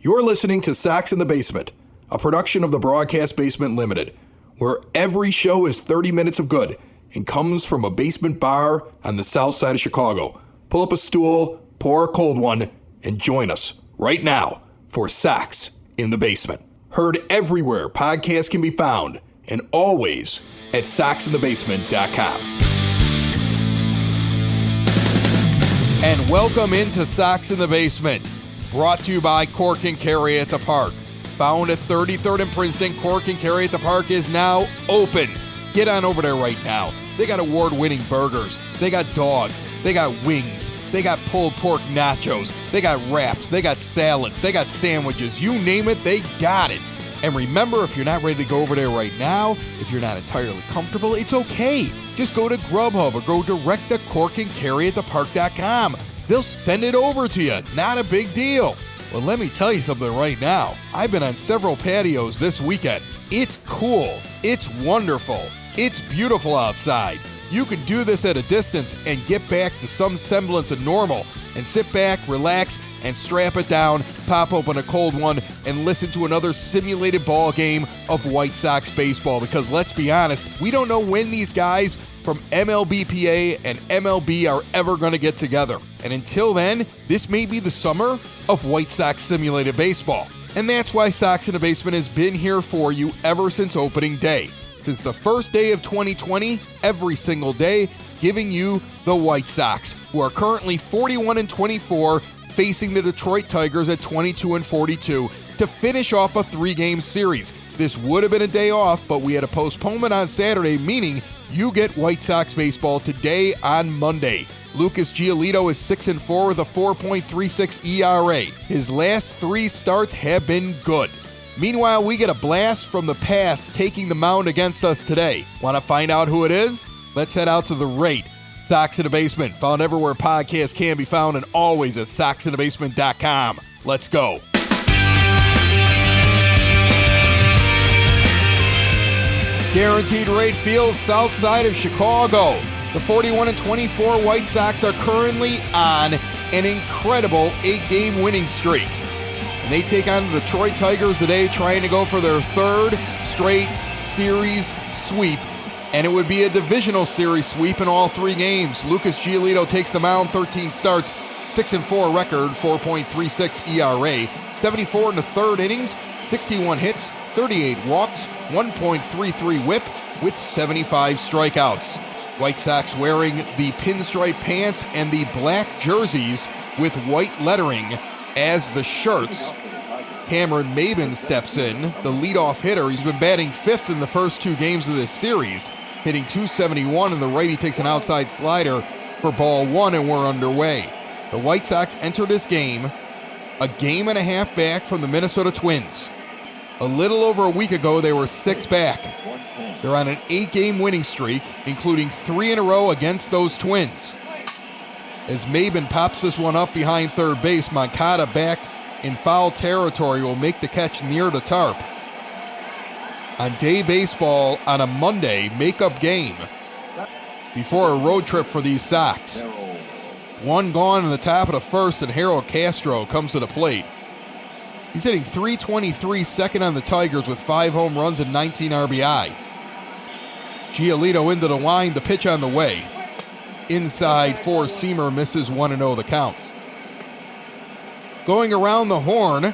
You're listening to Sox in the Basement, a production of the Broadcast Basement Limited, where every show is 30 minutes of good and comes from a basement bar on the south side of Chicago. Pull up a stool, pour a cold one, and join us right now for Sox in the Basement. Heard everywhere podcasts can be found, and always at soxinthebasement.com. And welcome into Sox in the Basement, brought to you by Cork and Carry at the Park. Found at 33rd and Princeton, Cork and Carry at the Park is now open. Get on over there right now. They got award-winning burgers. They got dogs. They got wings. They got pulled pork nachos. They got wraps. They got salads. They got sandwiches. You name it, they got it. And remember, if you're not ready to go over there right now, if you're not entirely comfortable, it's okay. Just go to Grubhub or go direct to corkandcarryatthepark.com. They'll send it over to you. Not a big deal. Well, let me tell you something right now. I've been on several patios this weekend. It's cool. It's wonderful. It's beautiful outside. You can do this at a distance and get back to some semblance of normal and sit back, relax, and strap it down, pop open a cold one, and listen to another simulated ball game of White Sox baseball. Because let's be honest, we don't know when these guys from MLBPA and MLB are ever going to get together. And until then, this may be the summer of White Sox simulated baseball. And that's why Sox in the Basement has been here for you ever since opening day. Since the first day of 2020, every single day, giving you the White Sox, who are currently 41-24, facing the Detroit Tigers at 22-42 to finish off a 3-game series. This would have been a day off, but we had a postponement on Saturday, meaning you get White Sox baseball today on Monday. Lucas Giolito is 6-4 with a 4.36 ERA. His last 3 starts have been good. Meanwhile, we get a blast from the past taking the mound against us today. Want to find out who it is? Let's head out to the rate. Sox in the Basement, found everywhere podcasts can be found and always at soxinthebasement.com. Let's go. Guaranteed Rate Field, south side of Chicago. The 41-24 White Sox are currently on an incredible 8-game winning streak. And they take on the Detroit Tigers today, trying to go for their 3rd straight series sweep. And it would be a divisional series sweep in all 3 games. Lucas Giolito takes the mound, 13 starts, 6-4 record, 4.36 ERA, 74 in the 3rd innings, 61 hits, 38 walks, 1.33 whip with 75 strikeouts. White Sox wearing the pinstripe pants and the black jerseys with white lettering as the shirts. Cameron Maybin steps in, the leadoff hitter. He's been batting 5th in the first 2 games of this series, hitting .271, and the righty takes an outside slider for ball 1, and we're underway. The White Sox enter this game a game and a half back from the Minnesota Twins. A little over a week ago, they were 6 back. They're on an 8-game winning streak, including 3 in a row against those Twins. As Maybin pops this one up behind third base, Moncada back in foul territory will make the catch near the tarp. On day baseball on a Monday makeup game before a road trip for these Sox. 1 gone in the top of the 1st, and Harold Castro comes to the plate. He's hitting .323, second on the Tigers with 5 home runs and 19 RBI. Giolito into the line, the pitch on the way. Inside, four-seamer misses 1-0 the count. Going around the horn,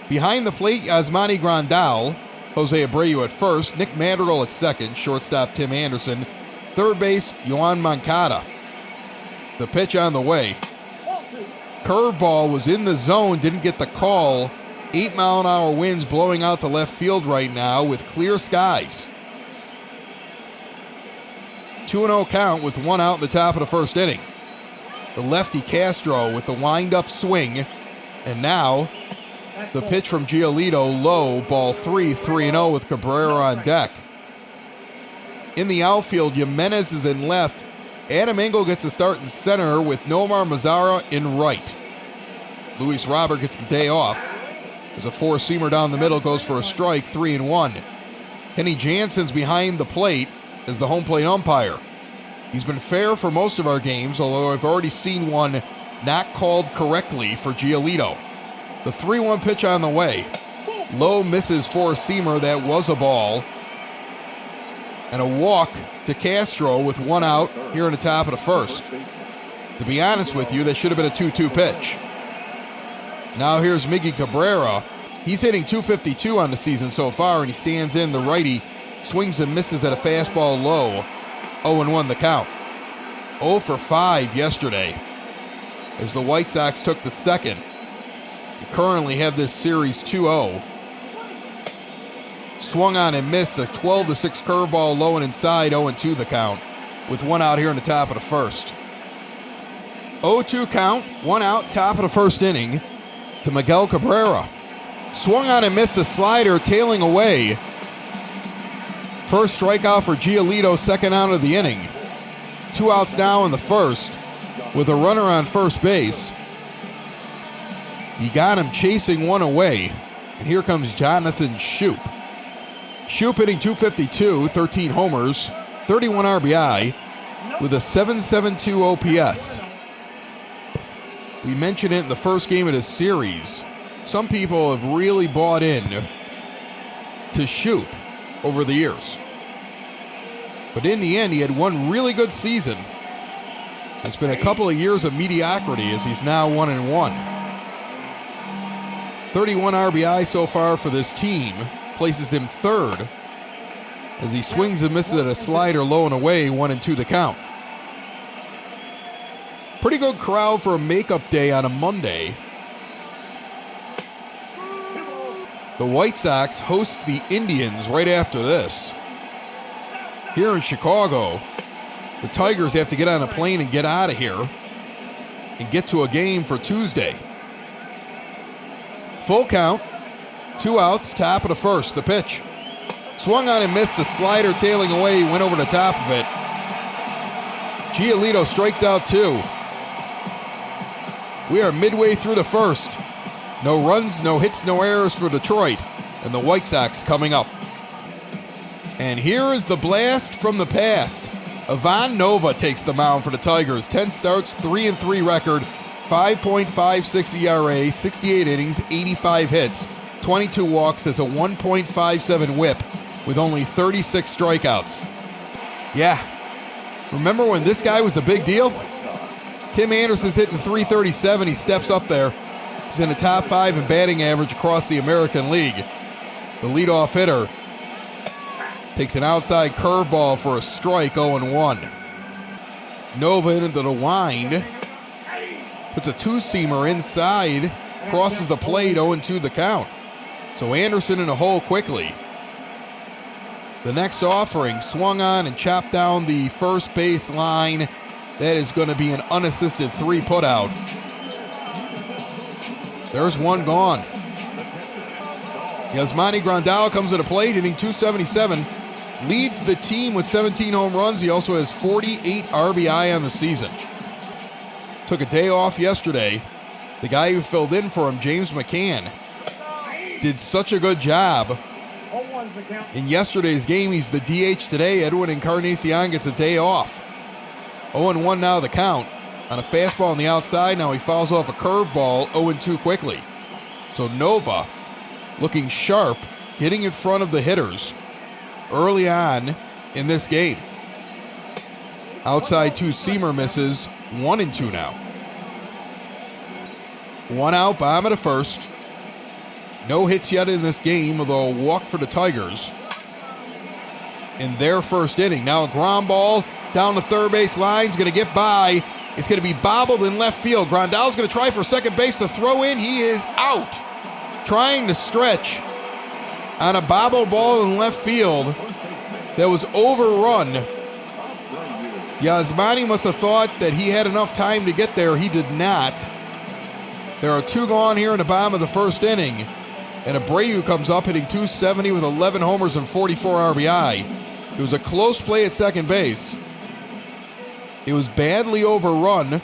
behind the plate, Yasmani Grandal, Jose Abreu at first, Nick Madrigal at second, shortstop Tim Anderson, third base, Yoan Moncada. The pitch on the way. Curveball was in the zone, didn't get the call. 8-mile-an-hour winds blowing out to left field right now with clear skies. 2-0 count with 1 out in the top of the 1st inning. The lefty Castro with the wind-up swing. And now the pitch from Giolito, low, ball 3, 3-0 with Cabrera on deck. In the outfield, Jimenez is in left. Adam Engel gets the start in center with Nomar Mazara in right. Luis Robert gets the day off. There's a four-seamer down the middle, goes for a strike, 3-1. Kenny Jansen's behind the plate as the home plate umpire. He's been fair for most of our games, although I've already seen one not called correctly for Giolito. The 3-1 pitch on the way. Low misses for a seamer. That was a ball. And a walk to Castro with 1 out here in the top of the first. To be honest with you, that should have been a 2-2 pitch. Now here's Miggy Cabrera. He's hitting .252 on the season so far, and he stands in. The righty swings and misses at a fastball low. 0-1 the count. 0 for 5 yesterday as the White Sox took the second. They currently have this series 2-0. Swung on and missed a 12-6 curveball low and inside. 0-2 the count with 1 out here in the top of the first. 0-2 count, 1 out, top of the first inning to Miguel Cabrera. Swung on and missed a slider, tailing away. First strikeout for Giolito, second out of the inning. 2 outs now in the first with a runner on first base. He got him chasing 1 away. And here comes Jonathan Schoop. Schoop hitting .252, 13 homers, 31 RBI with a .772 OPS. We mentioned it in the first game of this series. Some people have really bought in to Schoop over the years. But in the end, he had 1 really good season. It's been a couple of years of mediocrity as he's now 1-1. 31 RBI so far for this team places him third as he swings and misses at a slider low and away, 1-2 the count. Pretty good crowd for a makeup day on a Monday. The White Sox host the Indians right after this. Here in Chicago, the Tigers have to get on a plane and get out of here and get to a game for Tuesday. Full count, 2 outs, top of the first, the pitch. Swung on and missed, a slider tailing away, went over the top of it. Giolito strikes out 2. We are midway through the first. No runs, no hits, no errors for Detroit, and the White Sox coming up. And here is the blast from the past. Ivan Nova takes the mound for the Tigers. 10 starts, 3-3 record, 5.56 ERA, 68 innings, 85 hits, 22 walks, has a 1.57 whip with only 36 strikeouts. Yeah, remember when this guy was a big deal? Tim Anderson's hitting .337. He steps up there. He's in the top 5 in batting average across the American League. The leadoff hitter takes an outside curveball for a strike, 0-1. Nova into the wind. Puts a 2-seamer inside. Crosses the plate, 0-2 the count. So Anderson in a hole quickly. The next offering swung on and chopped down the first base line. That is going to be an unassisted 3 putout. There's 1 gone. Yasmani Grandal comes to the plate, hitting .277. Leads the team with 17 home runs. He also has 48 RBI on the season. Took a day off yesterday. The guy who filled in for him, James McCann, did such a good job. In yesterday's game, he's the DH today. Edwin Encarnacion gets a day off. 0-1 now the count. On a fastball on the outside, now he fouls off a curveball, 0-2 quickly. So Nova looking sharp, getting in front of the hitters early on in this game. Outside 2-seamer misses, 1-2 now. 1 out, bottom of the first. No hits yet in this game, although a walk for the Tigers in their first inning. Now a ground ball down the third base line. Is going to get by. It's going to be bobbled in left field. Grandal's going to try for second base to throw in. He is out. Trying to stretch on a bobble ball in left field that was overrun. Yasmani must have thought that he had enough time to get there. He did not. There are 2 gone here in the bottom of the first inning. And Abreu comes up hitting .270 with 11 homers and 44 RBI. It was a close play at second base. It was badly overrun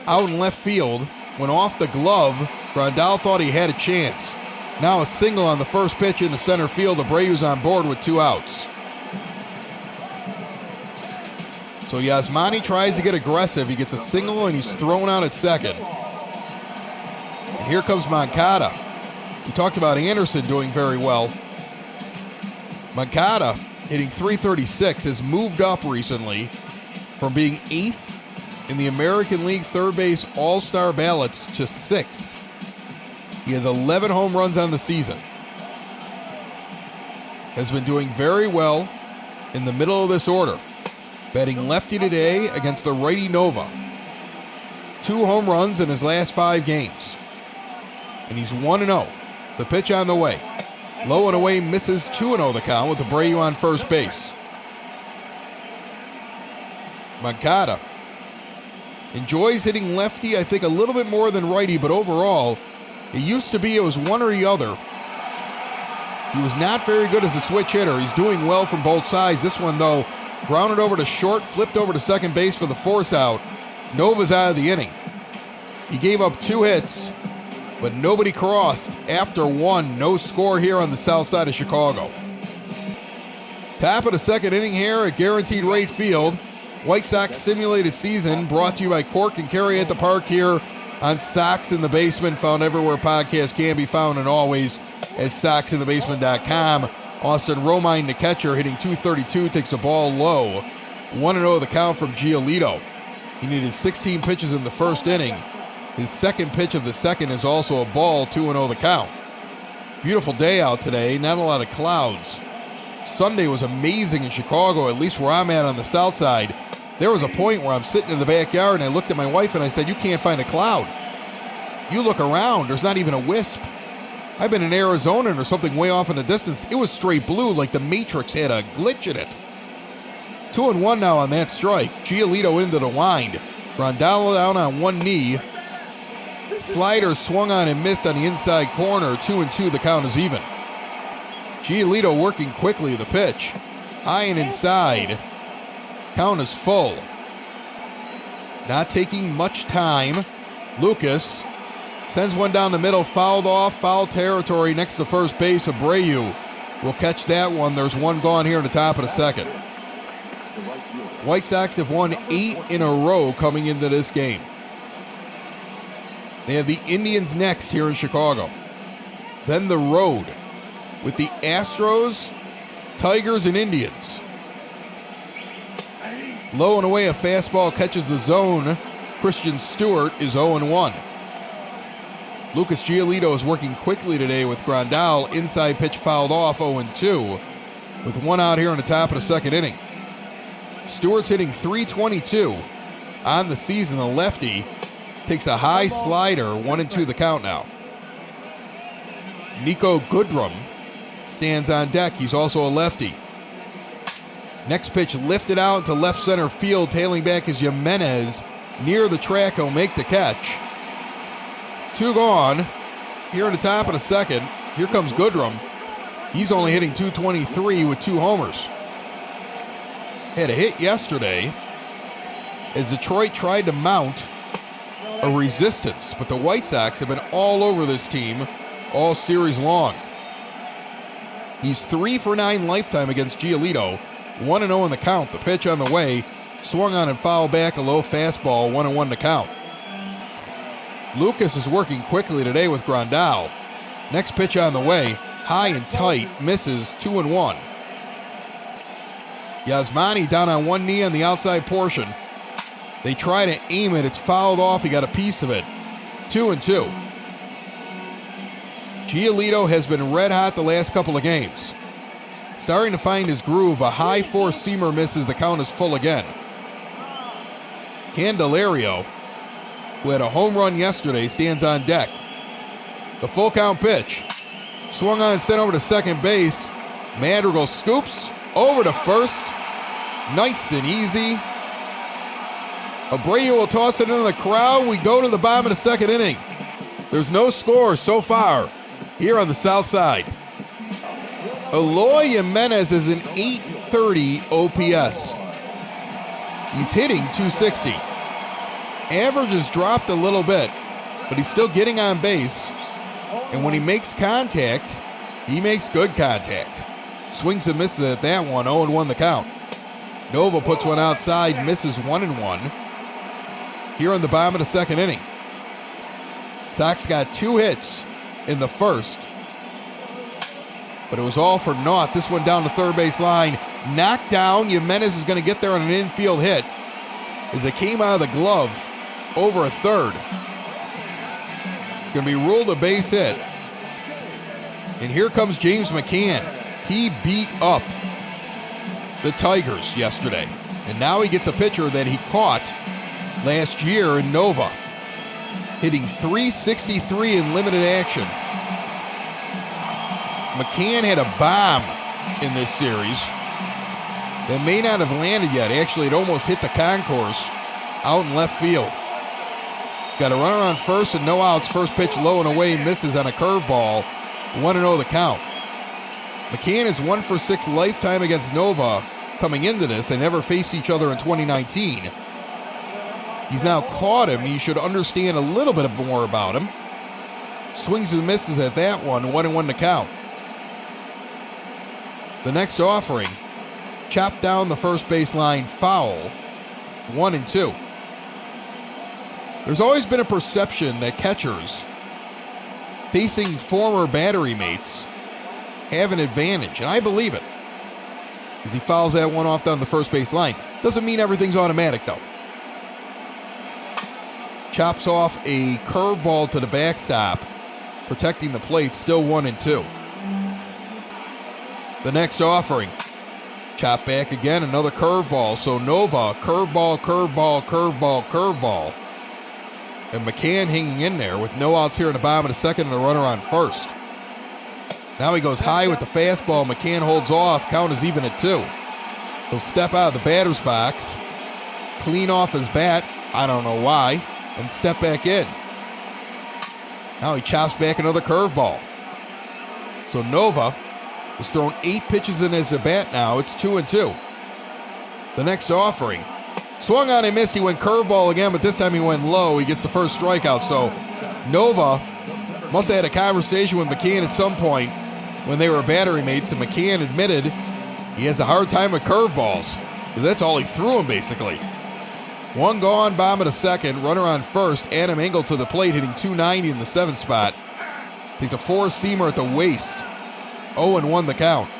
out in left field. Went off the glove. Grandal thought he had a chance. Now a single on the first pitch in the center field. Abreu's on board with 2 outs. So Yasmani tries to get aggressive. He gets a single and he's thrown out at second. And Here comes Moncada. We talked about Anderson doing very well. Moncada, hitting .336, has moved up recently from being 8th in the American League third base all-star ballots to 6th. He has 11 home runs on the season. Has been doing very well in the middle of this order. Batting lefty today against the righty Nova. 2 home runs in his last 5 games. And he's 1-0. The pitch on the way. Low and away, misses 2-0 the count with Abreu on first base. Moncada enjoys hitting lefty, I think, a little bit more than righty, but overall, it used to be it was one or the other. He was not very good as a switch hitter. He's doing well from both sides. This one, though, grounded over to short, flipped over to second base for the force out. Nova's out of the inning. He gave up 2 hits, but nobody crossed after 1. No score here on the south side of Chicago. Top of the second inning here at Guaranteed Rate Field. White Sox simulated season brought to you by Cork and Carry at the Park here on Sox in the Basement. Found everywhere podcasts can be found and always at soxinthebasement.com. Austin Romine, the catcher, hitting .232, takes a ball low. 1-0 the count from Giolito. He needed 16 pitches in the first inning. His second pitch of the second is also a ball, 2-0 the count. Beautiful day out today, not a lot of clouds. Sunday was amazing in Chicago, at least where I'm at on the south side. There was a point where I'm sitting in the backyard and I looked at my wife and I said, "You can't find a cloud. You look around, there's not even a wisp." I've been in Arizona and there's something way off in the distance. It was straight blue like the Matrix had a glitch in it. 2-1 now on that strike. Giolito into the wind. Grandal down on one knee. Slider swung on and missed on the inside corner. 2-2, the count is even. Giolito working quickly the pitch. High and inside. Count is full. Not taking much time. Lucas sends one down the middle, fouled off, foul territory next to first base. Abreu will catch that one. There's one gone here in the top of the second. White Sox have won 8 in a row coming into this game. They have the Indians next here in Chicago. Then the road with the Astros, Tigers, and Indians. Low and away, a fastball catches the zone. Christian Stewart is 0-1. Lucas Giolito is working quickly today with Grandal. Inside pitch fouled off, 0-2. With one out here in the top of the second inning. Stewart's hitting .322 on the season. The lefty takes a high slider, 1-2 the count now. Nico Goodrum stands on deck. He's also a lefty. Next pitch lifted out into left center field. Tailing back is Jimenez. Near the track, he'll make the catch. 2 gone. Here in the top of the second, here comes Goodrum. He's only hitting .223 with 2 homers. Had a hit yesterday as Detroit tried to mount a resistance, but the White Sox have been all over this team all series long. He's 3 for 9 lifetime against Giolito. 1-0 in the count. The pitch on the way. Swung on and fouled back, a low fastball. 1-1 to count. Lucas is working quickly today with Grandal. Next pitch on the way. High and tight. Misses. 2-1. Yasmani down on one knee on the outside portion. They try to aim it. It's fouled off. He got a piece of it. 2-2. Giolito has been red hot the last couple of games. Starting to find his groove. A high four-seamer misses. The count is full again. Candelario, who had a home run yesterday, stands on deck. The full count pitch. Swung on and sent over to second base. Madrigal scoops over to first. Nice and easy. Abreu will toss it into the crowd. We go to the bottom of the second inning. There's no score so far here on the south side. Eloy Jimenez is an .830 OPS. He's hitting .260. Average has dropped a little bit, but he's still getting on base. And when he makes contact, he makes good contact. Swings and misses at that one, 0-1 the count. Nova puts one outside, misses 1-1. Here in the bottom of the second inning. Sox got 2 hits in the first, but it was all for naught. This one down the third base line. Knocked down. Jimenez is going to get there on an infield hit as it came out of the glove over a third. It's going to be ruled a base hit. And here comes James McCann. He beat up the Tigers yesterday. And now he gets a pitcher that he caught last year in Nova, hitting .363 in limited action. McCann had a bomb in this series that may not have landed yet. Actually, it almost hit the concourse out in left field. He's got a runner on first and no outs. First pitch low and away, misses on a curveball. 1-0 the count. McCann is 1 for 6 lifetime against Nova coming into this. They never faced each other in 2019. He's now caught him. You should understand a little bit more about him. Swings and misses at that one. 1-1 to count. The next offering, chopped down the first base line, foul. 1-2. There's always been a perception that catchers facing former battery mates have an advantage, and I believe it, as he fouls that one off down the first base line. Doesn't mean everything's automatic, though. Chops off a curveball to the backstop, protecting the plate, still 1-2. The next offering, chop back again, another curveball. So Nova, curveball, curveball, curveball, curveball. And McCann hanging in there with no outs here in the bottom of the second and a runner on first. Now he goes high with the fastball. McCann holds off. Count is even at 2. He'll step out of the batter's box, clean off his bat, I don't know why, and step back in. Now he chops back another curveball. So Nova has thrown 8 pitches in his at-bat now. It's 2-2. The next offering, swung on and missed. He went curveball again, but this time he went low. He gets the first strikeout. So Nova must have had a conversation with McCann at some point when they were battery mates, and McCann admitted he has a hard time with curveballs. That's all he threw him, basically. One gone, bottom of the second, runner on first. Adam Engel to the plate, hitting .290 in the 7th spot. He's a 4-seamer at the waist. 0-1 the count.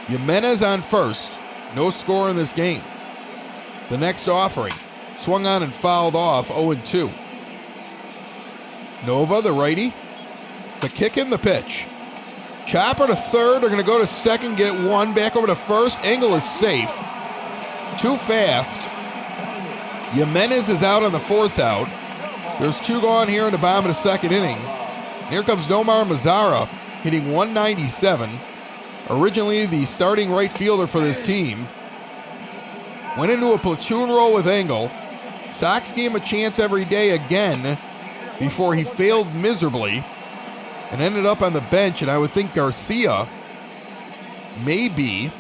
Jimenez on first. No score in this game. The next offering, swung on and fouled off, 0-2. Nova, the righty. The kick and the pitch. Chopper to third. They're going to go to second, get one. Back over to first. Engel is safe. Too fast. Jimenez is out on the force out. There's 2 gone here in the bottom of the second inning. Here comes Nomar Mazara, hitting .197. Originally the starting right fielder for this team. Went into a platoon role with Engel. Sox gave him a chance every day again before he failed miserably and ended up on the bench. And I would think Garcia may be,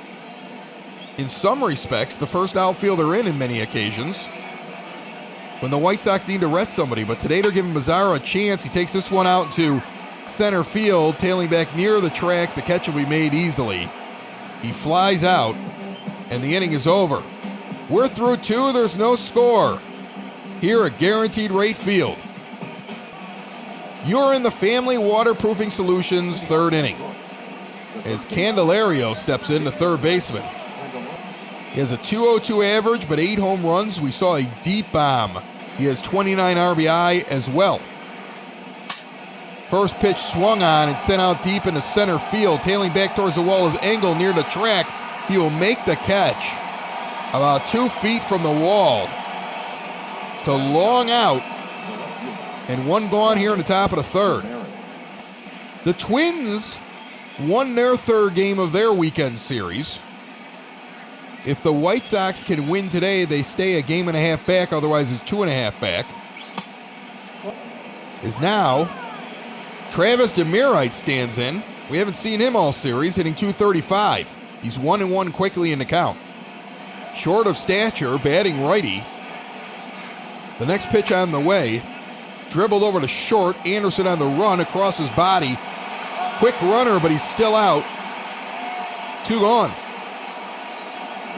in some respects, the first outfielder in many occasions when the White Sox need to rest somebody. But today they're giving Mazara a chance. He takes this one out to center field, tailing back near the track. The catch will be made easily. He flies out, and the inning is over. We're through 2. There's no score here at Guaranteed Rate Field. You're in the Family Waterproofing Solutions 3rd inning as Candelario steps in, the third baseman. He has a .202 average, but 8 home runs. We saw a deep bomb. He has 29 RBI as well. First pitch swung on and sent out deep into center field. Tailing back towards the wall is Engel near the track. He will make the catch about 2 feet from the wall. It's a long out, and 1 gone here in the top of the 3rd. The Twins won their 3rd game of their weekend series. If the White Sox can win today, they stay a game and a half back. Otherwise, it's 2.5 back. Is now Travis Demirite stands in. We haven't seen him all series, hitting .235. He's 1-1 quickly in the count. Short of stature, batting righty. The next pitch on the way. Dribbled over to short. Anderson on the run across his body. Quick runner, but he's still out. 2 gone.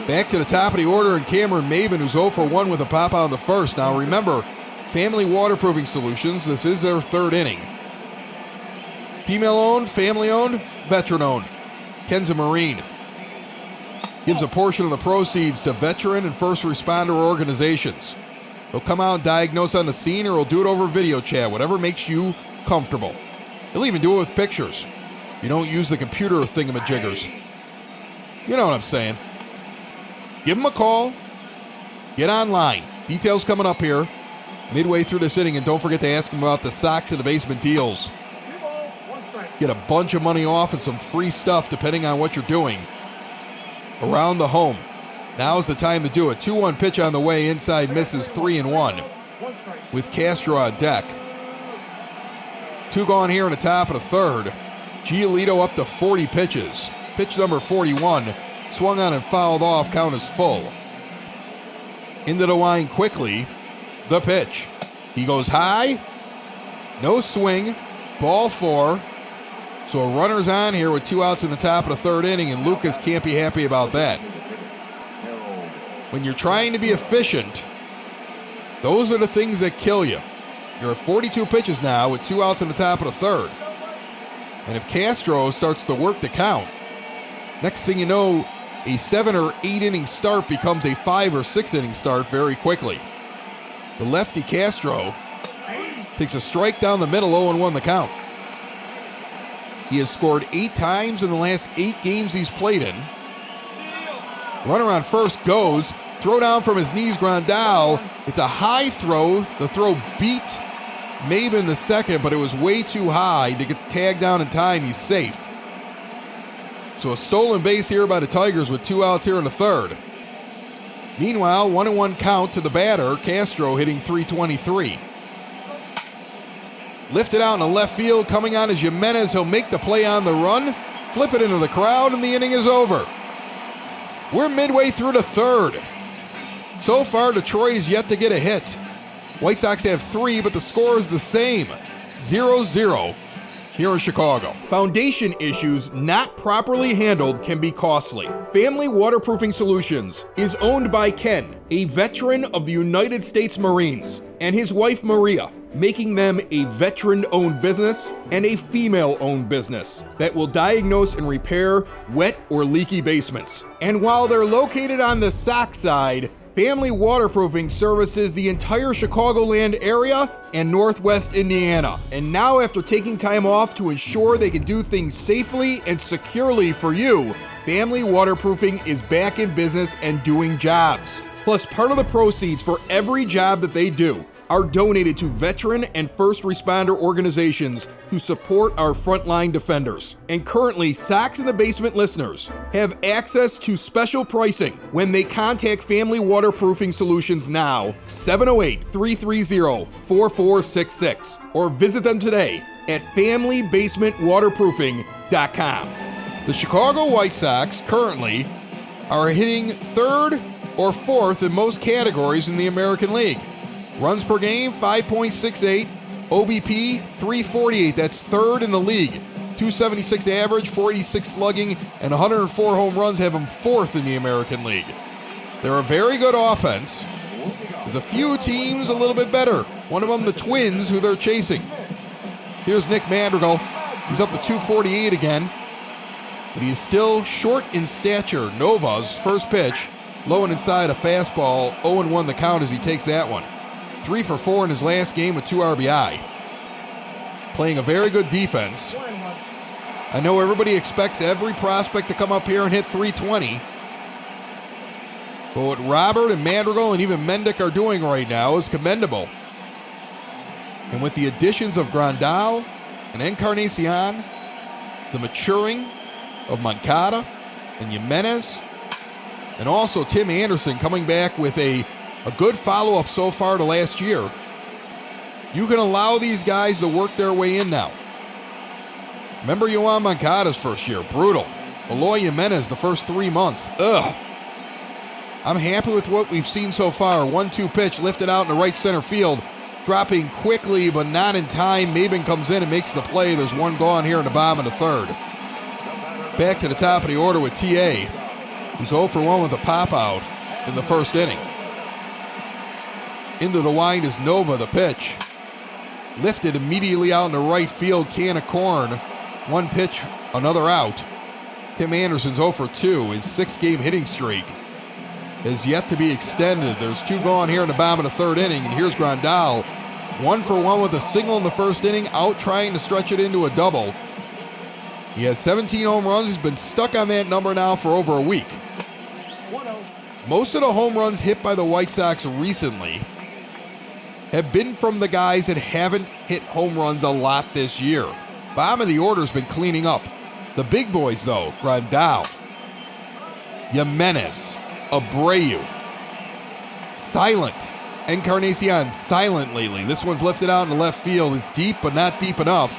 Back to the top of the order, and Cameron Maben, who's 0 for 1 with a pop out in the first. Now remember, Family Waterproofing Solutions. This is their third inning. Female-owned, family-owned, veteran-owned. Kenza Marine gives a portion of the proceeds to veteran and first responder organizations. They'll come out and diagnose on the scene, or will do it over video chat, whatever makes you comfortable. They'll even do it with pictures. You don't use the computer thingamajiggers. You know what I'm saying. Give them a call. Get online. Details coming up here midway through this inning, and don't forget to ask them about the Sox in the Basement deals. Get a bunch of money off and some free stuff depending on what you're doing around the home. Now's the time to do it. 2-1 pitch on the way. Inside misses, 3-1 with Castro on deck. 2 gone here in the top of the third. Giolito up to 40 pitches. Pitch number 41. Swung on and fouled off. Count is full. Into the line quickly. The pitch. He goes high. No swing. Ball 4. So a runner's on here with 2 outs in the top of the third inning, and Lucas can't be happy about that. When you're trying to be efficient, those are the things that kill you. You're at 42 pitches now with 2 outs in the top of the third. And if Castro starts to work the count, next thing you know, a 7 or 8 inning start becomes a 5 or 6 inning start very quickly. The lefty Castro takes a strike down the middle, 0-1 the count. He has scored 8 times in the last 8 games he's played in. Runner on first goes. Throw down from his knees, Grandal. It's a high throw. The throw beat Maben the second, but it was way too high to get the tag down in time. He's safe. So a stolen base here by the Tigers with 2 outs here in the third. Meanwhile, 1-1 count to the batter, Castro hitting .323. Lifted out in the left field, coming on is Jimenez. He'll make the play on the run, flip it into the crowd, and the inning is over. We're midway through the third. So far, Detroit is yet to get a hit. White Sox have 3, but the score is the same, 0-0 here in Chicago. Foundation issues not properly handled can be costly. Family Waterproofing Solutions is owned by Ken, a veteran of the United States Marines, and his wife Maria, making them a veteran-owned business and a female-owned business that will diagnose and repair wet or leaky basements. And while they're located on the Sox side, Family Waterproofing services the entire Chicagoland area and Northwest Indiana. And now, after taking time off to ensure they can do things safely and securely for you, Family Waterproofing is back in business and doing jobs. Plus, part of the proceeds for every job that they do are donated to veteran and first responder organizations who support our frontline defenders. And currently, Sox in the Basement listeners have access to special pricing when they contact Family Waterproofing Solutions now, 708-330-4466, or visit them today at FamilyBasementWaterproofing.com. The Chicago White Sox currently are hitting 3rd or 4th in most categories in the American League. Runs per game, 5.68. OBP, 348. That's 3rd in the league. 276 average, 46 slugging, and 104 home runs have him 4th in the American League. They're a very good offense. There's a few teams a little bit better. One of them, the Twins, who they're chasing. Here's Nick Madrigal. He's up to 248 again. But he is still short in stature. Nova's first pitch, low and inside a fastball. 0-1 the count as he takes that one. 3 for 4 in his last game with 2 RBI. Playing a very good defense. I know everybody expects every prospect to come up here and hit .320. But what Robert and Madrigal and even Mendick are doing right now is commendable. And with the additions of Grandal and Encarnacion, the maturing of Moncada and Jimenez, and also Tim Anderson coming back with a good follow-up so far to last year. You can allow these guys to work their way in now. Remember Yoan Moncada's first year, brutal. Eloy Jimenez the first 3 months, ugh. I'm happy with what we've seen so far. 1-2 pitch lifted out in the right center field, dropping quickly but not in time. Maben comes in and makes the play. There's 1 gone here in the bottom of the third. Back to the top of the order with T.A., who's 0 for 1 with a pop-out in the first inning. Into the wind is Nova, the pitch. Lifted immediately out into right field, can of corn. One pitch, another out. Tim Anderson's 0 for 2. His 6-game hitting streak is yet to be extended. There's 2 gone here in the bottom of the 3rd inning, and here's Grandal. 1 for 1 with a single in the 1st inning, out trying to stretch it into a double. He has 17 home runs. He's been stuck on that number now for over a week. Most of the home runs hit by the White Sox recently have been from the guys that haven't hit home runs a lot this year. Bottom of the order's been cleaning up. The big boys, though, Grandal, Jimenez, Abreu, silent. Encarnacion silent lately. This one's lifted out in the left field. It's deep, but not deep enough.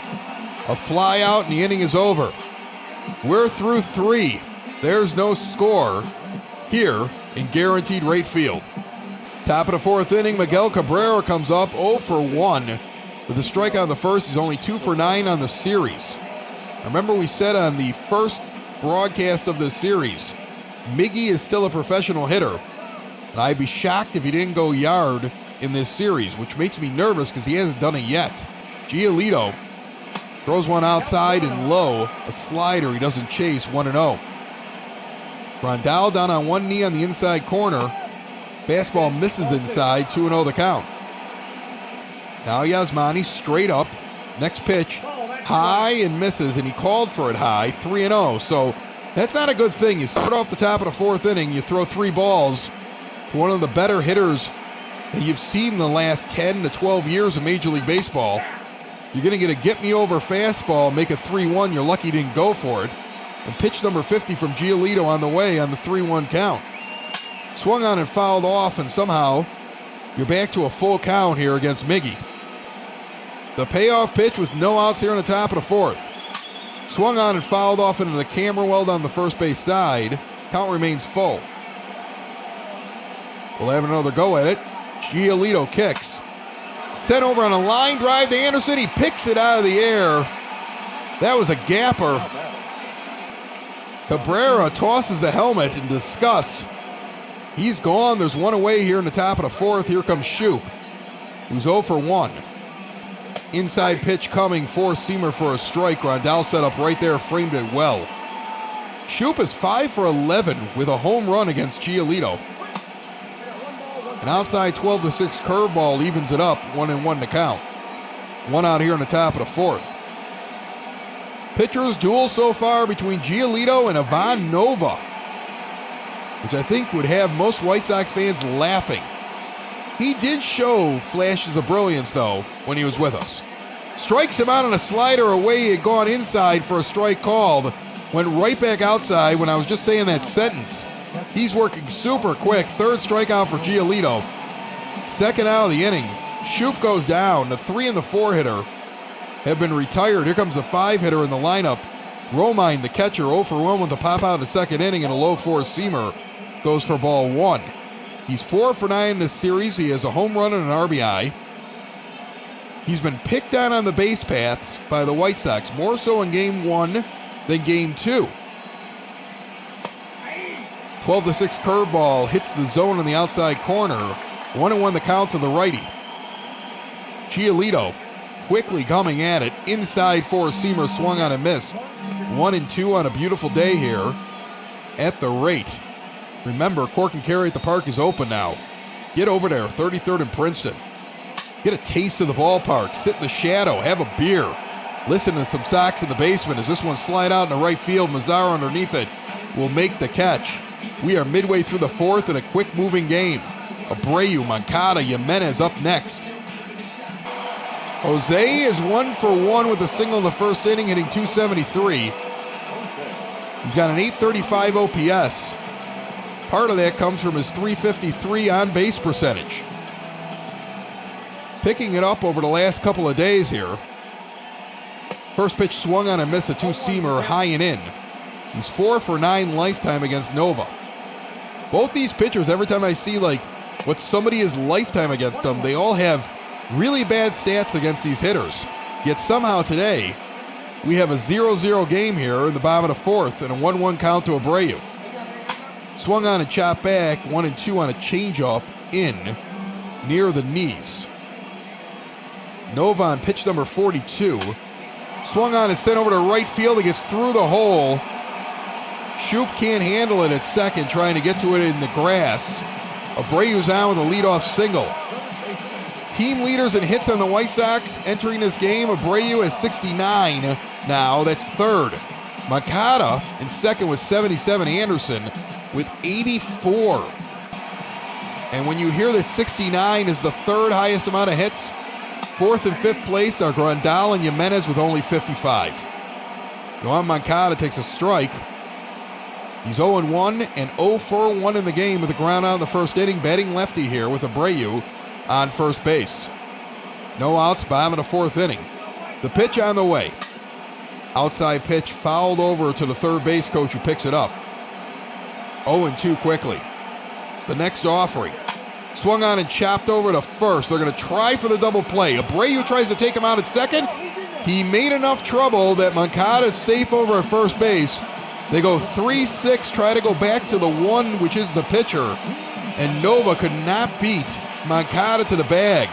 A fly out, and the inning is over. We're through 3. There's no score here in guaranteed rate field. Top of the 4th inning, Miguel Cabrera comes up 0 for 1. With a strikeout on the first, he's only 2 for 9 on the series. Remember we said on the first broadcast of this series, Miggy is still a professional hitter. And I'd be shocked if he didn't go yard in this series, which makes me nervous because he hasn't done it yet. Giolito throws one outside and low, a slider he doesn't chase, 1-0. Grandal down on one knee on the inside corner. Fastball misses inside, 2-0 the count. Now Yasmani straight up. Next pitch, high and misses, and he called for it high, 3-0. So that's not a good thing. You start off the top of the 4th inning, you throw 3 balls to one of the better hitters that you've seen the last 10 to 12 years of Major League Baseball. You're going to get a get-me-over fastball, make a 3-1. You're lucky you didn't go for it. And pitch number 50 from Giolito on the way on the 3-1 count. Swung on and fouled off, and somehow you're back to a full count here against Miggy. The payoff pitch with no outs here on the top of the 4th. Swung on and fouled off into the camera well down the first base side. Count remains full. We'll have another go at it. Giolito kicks. Sent over on a line drive to Anderson. He picks it out of the air. That was a gapper. Cabrera tosses the helmet in disgust. He's gone. There's one away here in the top of the 4th. Here comes Shoop, who's 0 for 1. Inside pitch coming, 4-seamer for a strike. Grandal set up right there, framed it well. Shoop is 5 for 11 with a home run against Giolito. An outside 12-6 curveball evens it up, 1-1 to count. 1 out here in the top of the 4th. Pitchers duel so far between Giolito and Ivan Nova, which I think would have most White Sox fans laughing. He did show flashes of brilliance, though, when he was with us. Strikes him out on a slider away. He had gone inside for a strike called. Went right back outside when I was just saying that sentence. He's working super quick. 3rd strikeout for Giolito. 2nd out of the inning. Shoop goes down. The 3 and the 4 hitter have been retired. Here comes the 5 hitter in the lineup. Romine, the catcher, 0 for 1 with a pop out in the 2nd inning, and a low 4-seamer goes for ball 1. He's 4 for 9 in this series. He has a home run and an RBI. He's been picked on the base paths by the White Sox, more so in Game 1 than Game 2. 12-6 curveball hits the zone in the outside corner. 1-1 the count to the righty. Giolito quickly coming at it. Inside 4-seamer swung on and missed. 1-2 on a beautiful day here at the rate. Remember, Cork and Carry at the Park is open now. Get over there, 33rd and Princeton. Get a taste of the ballpark. Sit in the shadow. Have a beer. Listen to some Sox in the basement as this one's flying out in the right field. Mazzara underneath it will make the catch. We are midway through the 4th in a quick-moving game. Abreu, Moncada, Jimenez up next. Jose is 1 for 1 with a single in the 1st inning, hitting .273. He's got an .835 OPS. Part of that comes from his .353 on-base percentage. Picking it up over the last couple of days here. First pitch swung on and missed, a 2-seamer high and in. He's 4 for 9 lifetime against Nova. Both these pitchers, every time I see what somebody is lifetime against them, they all have really bad stats against these hitters. Yet somehow today, we have a 0-0 game here in the bottom of the 4th and a 1-1 count to Abreu. Swung on and chopped back, 1-2 on a changeup in. near the knees. Nova on pitch number 42. Swung on and sent over to right field. It gets through the hole. Shoop can't handle it at second, trying to get to it in the grass. Abreu's on with a leadoff single. Team leaders in hits on the White Sox entering this game. Abreu has 69 now. That's third. Moncada in second with 77. Anderson with 84. And when you hear that 69 is the third highest amount of hits, fourth and fifth place are Grandal and Jimenez with only 55. Yoan Moncada takes a strike. He's 0-1 and 0-for-1 in the game with a ground out in the first inning. Batting lefty here with Abreu on first base. No outs, bottom of the fourth inning. The pitch on the way. Outside pitch fouled over to the third base coach who picks it up. 0-2 quickly. The next offering. Swung on and chopped over to first. They're going to try for the double play. Abreu tries to take him out at second. He made enough trouble that Moncada's safe over at first base. They go 3-6, try to go back to the one, which is the pitcher. And Nova could not beat Moncada to the bag.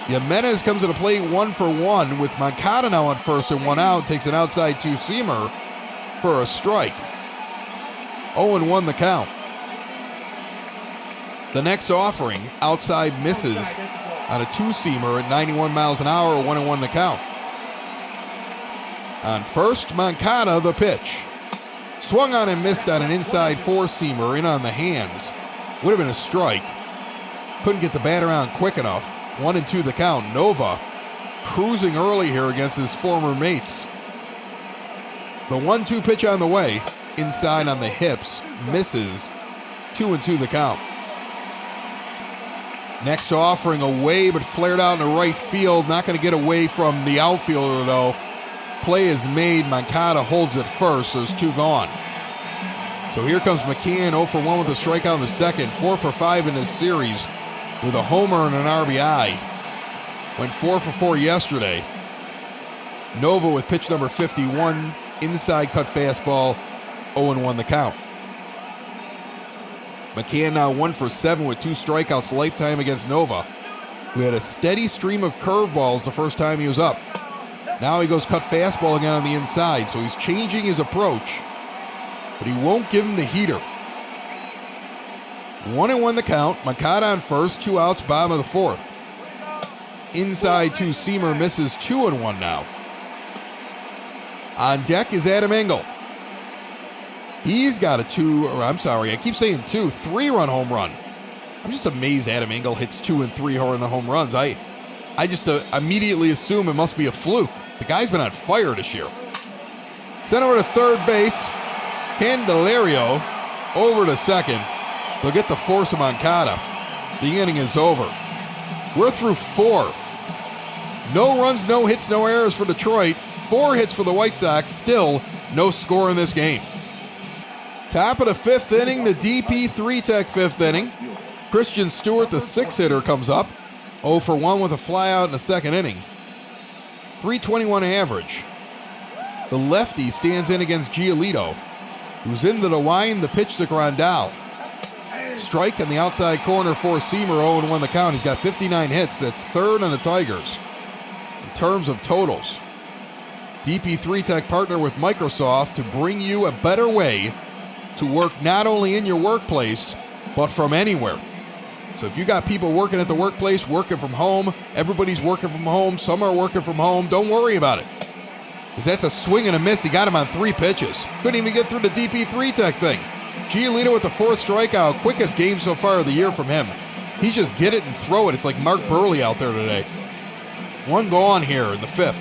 Jimenez comes to the plate 1-for-1 with Moncada now on first and one out. Takes an outside two-seamer for a strike. 0-1 the count. The next offering, outside misses on a two-seamer at 91 miles an hour, 1-1 the count. On first, Moncada the pitch. Swung on and missed on an inside four-seamer in on the hands. Would have been a strike. Couldn't get the bat around quick enough. 1-2 the count. Nova cruising early here against his former mates. The 1-2 pitch on the way. Inside on the hips. Misses. 2-2 the count. Next offering away but flared out in the right field. Not going to get away from the outfielder though. Play is made. Moncada holds it first. There's two gone. So here comes McCann, 0-for-1 with a strikeout in the second. 4-for-5 in this series with a homer and an RBI. Went 4-for-4 yesterday. Nova with pitch number 51. Inside cut fastball. 0-1 the count. McCann now 1-for-7 with 2 strikeouts lifetime against Nova, who had a steady stream of curveballs the first time he was up. Now he goes cut fastball again on the inside, so he's changing his approach, but he won't give him the heater. 1-1 the count. Moncada on first, 2 outs, bottom of the fourth. Inside two-seamer misses. 2-1 now. On deck is Adam Engel. He's got a 3-run home run. I'm just amazed Adam Engel hits 2 and 3 home runs. I just immediately assume it must be a fluke. The guy's been on fire this year. Sent over to third base. Candelario over to second. They'll get the force of Moncada. The inning is over. We're through 4. No runs, no hits, no errors for Detroit. 4 hits for the White Sox. Still no score in this game. Top of the 5th inning, the DP3 Tech 5th inning. Christian Stewart, the 6-hitter, comes up. 0-for-1 with a flyout in the second inning. 321 average. The lefty stands in against Giolito, who's into the wind. The pitch to Grandal. Strike on the outside corner, four-seamer, 0-1 the count. He's got 59 hits. That's third on the Tigers. In terms of totals, DP3 Tech partner with Microsoft to bring you a better way to work not only in your workplace, but from anywhere. So if you got people working at the workplace, working from home, everybody's working from home, some are working from home, don't worry about it. Because that's a swing and a miss. He got him on 3 pitches. Couldn't even get through the DP3 Tech thing. Giolito with the 4th strikeout. Quickest game so far of the year from him. He's just get it and throw it. It's like Mark Burley out there today. 1 gone here in the 5th.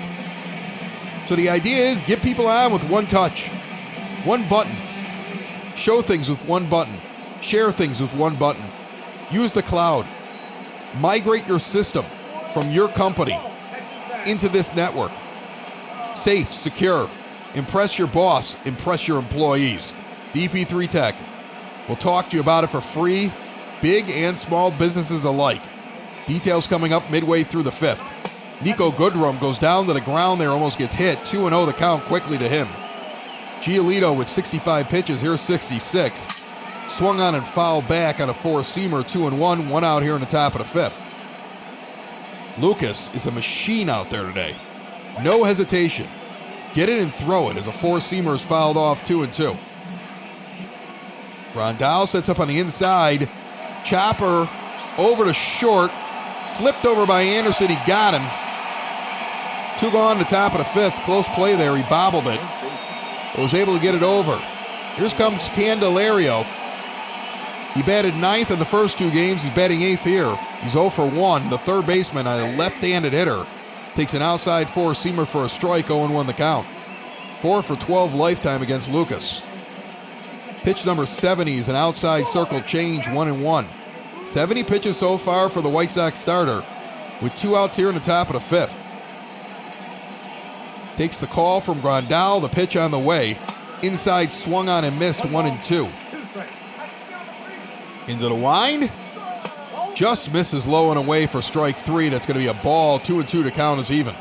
So the idea is get people on with 1 touch. 1 button. Show things with 1 button. Share things with 1 button. Use the cloud. Migrate your system from your company into this network. Safe, secure. Impress your boss. Impress your employees. DP3 Tech. We'll talk to you about it for free, big and small businesses alike. Details coming up midway through the 5th. Nico Goodrum goes down to the ground there, almost gets hit. 2-0 the count quickly to him. Giolito with 65 pitches, here's 66. Swung on and fouled back on a 4-seamer, 2-1, 1 out here in the top of the 5th. Lucas is a machine out there today. No hesitation. Get it and throw it as a four-seamer is fouled off 2-2. Grandal sets up on the inside. Chopper over to short. Flipped over by Anderson. He got him. 2 gone to top of the 5th. Close play there. He bobbled it. But was able to get it over. Here comes Candelario. He batted 9th in the first 2 games. He's batting 8th here. He's 0 for 1. The third baseman, a left-handed hitter, takes an outside four-seamer for a strike, 0-1 the count. 4 for 12 lifetime against Lucas. Pitch number 70 is an outside circle change, 1-1. 70 pitches so far for the White Sox starter, with 2 outs here in the top of the 5th. Takes the call from Grandal, the pitch on the way. Inside swung on and missed, 1-2. Into the wind. Just misses low and away for strike 3. That's going to be a ball. 2-2 to count is even.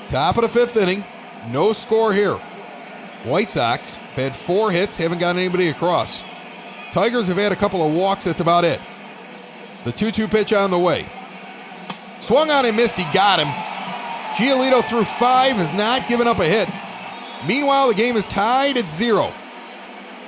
Top of the 5th inning. No score here. White Sox have had 4 hits, haven't got anybody across. Tigers have had a couple of walks, that's about it. The 2-2 pitch on the way. Swung on and missed, he got him. Giolito threw 5, has not given up a hit. Meanwhile, the game is tied at 0.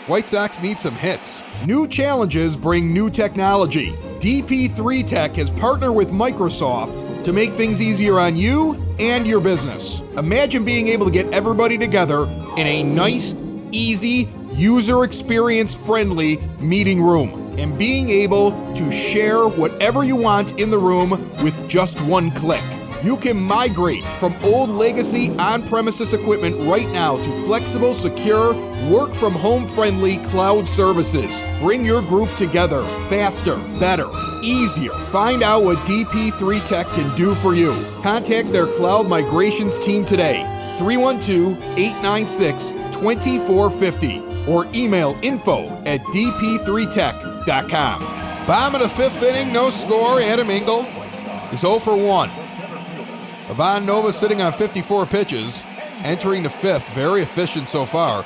White Sox need some hits. New challenges bring new technology. DP3 Tech has partnered with Microsoft to make things easier on you and your business. Imagine being able to get everybody together in a nice, easy, user experience friendly meeting room and being able to share whatever you want in the room with just one click. You can migrate from old legacy on-premises equipment right now to flexible, secure, work-from-home friendly cloud services. Bring your group together faster, better, easier. Find out what DP3 Tech can do for you. Contact their cloud migrations team today, 312-896-2450, or email info@dp3tech.com. Bottom of the 5th inning, no score. Adam Engel is 0 for 1. Ivan Nova sitting on 54 pitches, entering the 5th. Very efficient so far.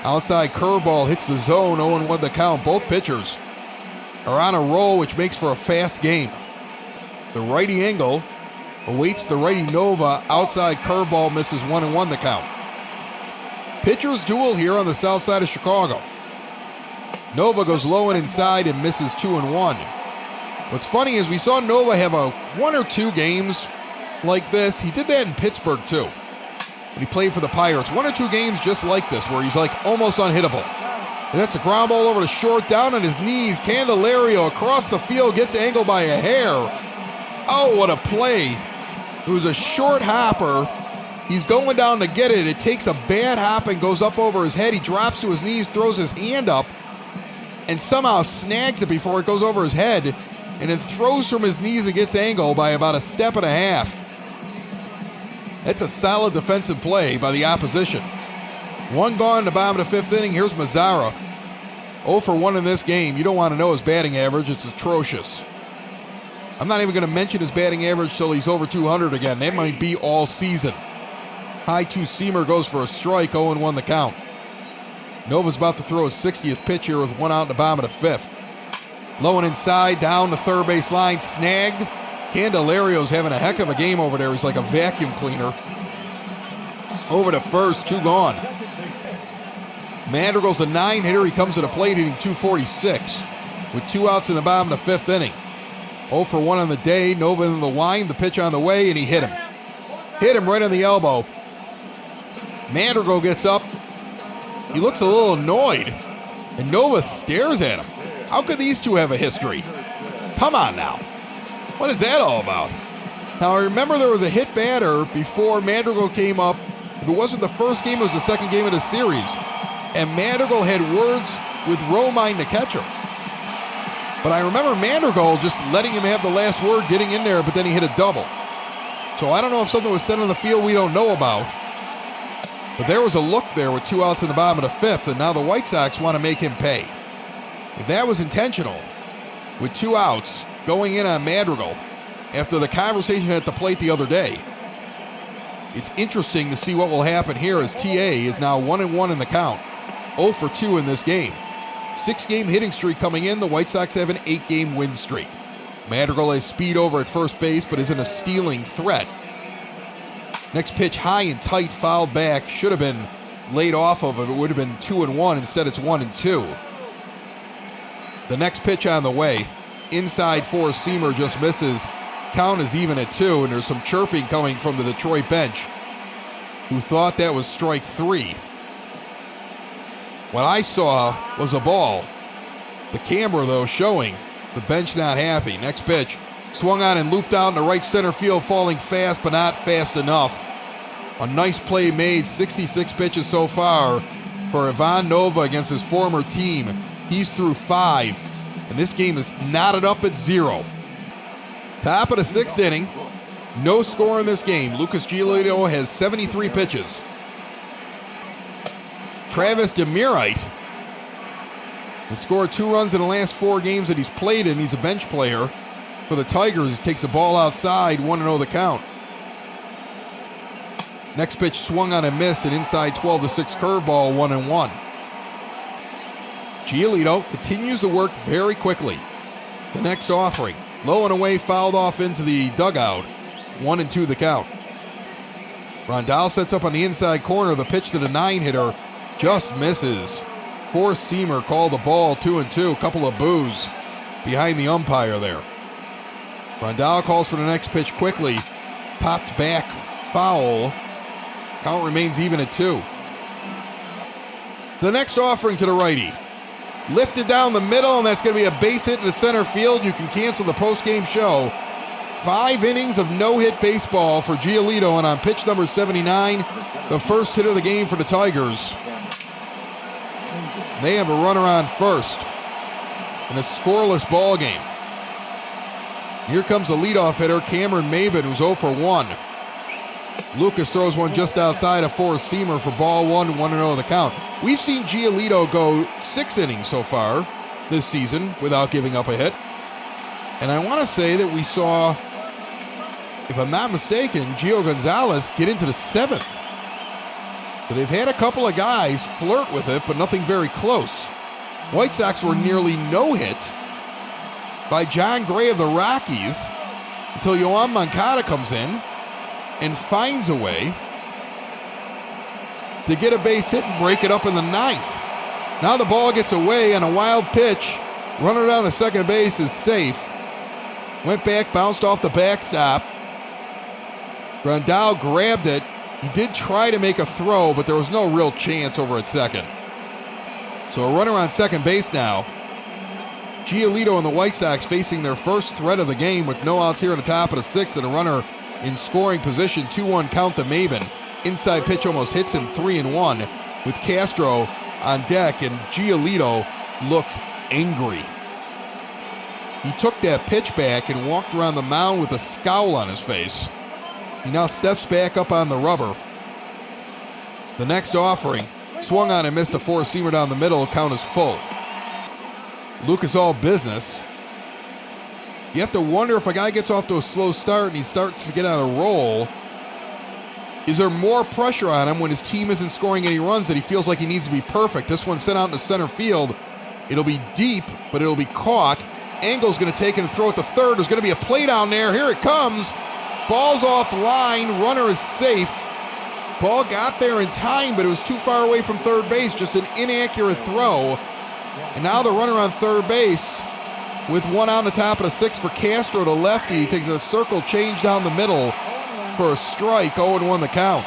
Outside curveball hits the zone, 0-1 the count. Both pitchers are on a roll, which makes for a fast game. The righty Engel awaits the righty Nova. Outside curveball misses, 1-1 the count. Pitchers duel here on the south side of Chicago. Nova goes low and inside and misses 2-1. What's funny is we saw Nova have 1 or 2 games like this. He did that in Pittsburgh too, when he played for the Pirates. 1 or 2 games just like this where he's like almost unhittable. And that's a ground ball over to short, down on his knees. Candelario across the field, gets angled by a hair. Oh, what a play. It was a short hopper. He's going down to get it. It takes a bad hop and goes up over his head. He drops to his knees, throws his hand up, and somehow snags it before it goes over his head, and then throws from his knees and gets angled by about a step and a half. That's a solid defensive play by the opposition. 1 gone in the bottom of the 5th inning. Here's Mazara. 0 for 1 in this game. You don't want to know his batting average. It's atrocious. I'm not even going to mention his batting average till he's over 200 again. That might be all season. High 2-seamer goes for a strike, 0-1 the count. Nova's about to throw his 60th pitch here with 1 out in the bottom of the 5th. Low and inside, down the third base line, snagged. Candelario's having a heck of a game over there. He's like a vacuum cleaner. Over to first, 2 gone. Madrigal's a 9-hitter. He comes to the plate hitting 246 with 2 outs in the bottom of the 5th inning. 0 for 1 on the day. Nova in the wind, the pitch on the way, and he hit him. Hit him right on the elbow. Madrigal gets up. He looks a little annoyed, and Nova stares at him. How could these two have a history? Come on now. What is that all about? Now, I remember there was a hit batter before Madrigal came up. If it wasn't the first game, it was the second game of the series. And Madrigal had words with Romine, the catcher. But I remember Madrigal just letting him have the last word, getting in there, but then he hit a double. So I don't know if something was said on the field we don't know about. But there was a look there with 2 outs in the bottom of the 5th, and now the White Sox want to make him pay. If that was intentional, with 2 outs, going in on Madrigal after the conversation at the plate the other day, it's interesting to see what will happen here as TA is now 1-1 in the count, 0 for 2 in this game. 6-game hitting streak coming in. The White Sox have an 8-game win streak. Madrigal has speed over at first base, but isn't a stealing threat. Next pitch, high and tight, fouled back. Should have been laid off of it. It would have been 2-1. Instead, it's 1-2. The next pitch on the way. Inside four-seamer just misses. Count is even at 2, and there's some chirping coming from the Detroit bench, who thought that was strike 3. What I saw was a ball. The camera, though, showing the bench not happy. Next pitch, swung on and looped out in the right center field, falling fast, but not fast enough. A nice play made, 66 pitches so far for Ivan Nova against his former team. He's through 5, and this game is knotted up at 0. Top of the 6th inning, no score in this game. Lucas Giolito has 73 pitches. Travis Demurite has scored 2 runs in the last 4 games that he's played in. He's a bench player for the Tigers. Takes a ball outside, 1-0 the count. Next pitch swung on and missed, an inside 12-6 curveball, 1-1. Giolito continues to work very quickly. The next offering, low and away, fouled off into the dugout, 1-2 the count. Rondal sets up on the inside corner. The pitch to the 9-hitter just misses. Four-seamer called the ball, 2-2. Couple of boos behind the umpire there. Rondal calls for the next pitch quickly. Popped back, foul. Count remains even at 2. The next offering to the righty. Lifted down the middle, and that's going to be a base hit in the center field. You can cancel the post-game show. 5 innings of no-hit baseball for Giolito, and on pitch number 79, the first hit of the game for the Tigers. They have a runner on first in a scoreless ball game. Here comes the leadoff hitter, Cameron Maben, who's 0 for 1. Lucas throws one just outside a four-seamer for ball 1, 1-0 the count. We've seen Giolito go 6 innings so far this season without giving up a hit. And I want to say that we saw, if I'm not mistaken, Gio Gonzalez get into the 7th. So they've had a couple of guys flirt with it, but nothing very close. White Sox were nearly no-hit by John Gray of the Rockies until Yoan Moncada comes in and finds a way to get a base hit and break it up in the 9th. Now the ball gets away on a wild pitch. Runner down to second base is safe. Went back, bounced off the backstop. Rondal grabbed it. He did try to make a throw, but there was no real chance over at second. So a runner on second base now. Giolito and the White Sox facing their first threat of the game with no outs here in the top of the 6th and a runner in scoring position. 2-1 count to Maben. Inside pitch almost hits him, 3-1 with Castro on deck, and Giolito looks angry. He took that pitch back and walked around the mound with a scowl on his face. He now steps back up on the rubber. The next offering, swung on and missed a four-seamer down the middle, count is full. Lucas all business. You have to wonder if a guy gets off to a slow start and he starts to get on a roll, is there more pressure on him when his team isn't scoring any runs that he feels like he needs to be perfect? This one's sent out in the center field. It'll be deep, but it'll be caught. Engel's going to take it and throw it to third. There's going to be a play down there. Here it comes. Ball's off line. Runner is safe. Ball got there in time, but it was too far away from third base. Just an inaccurate throw. And now the runner on third base with one out on the top of the 6th for Castro to lefty. He takes a circle change down the middle for a strike. 0-1 the count.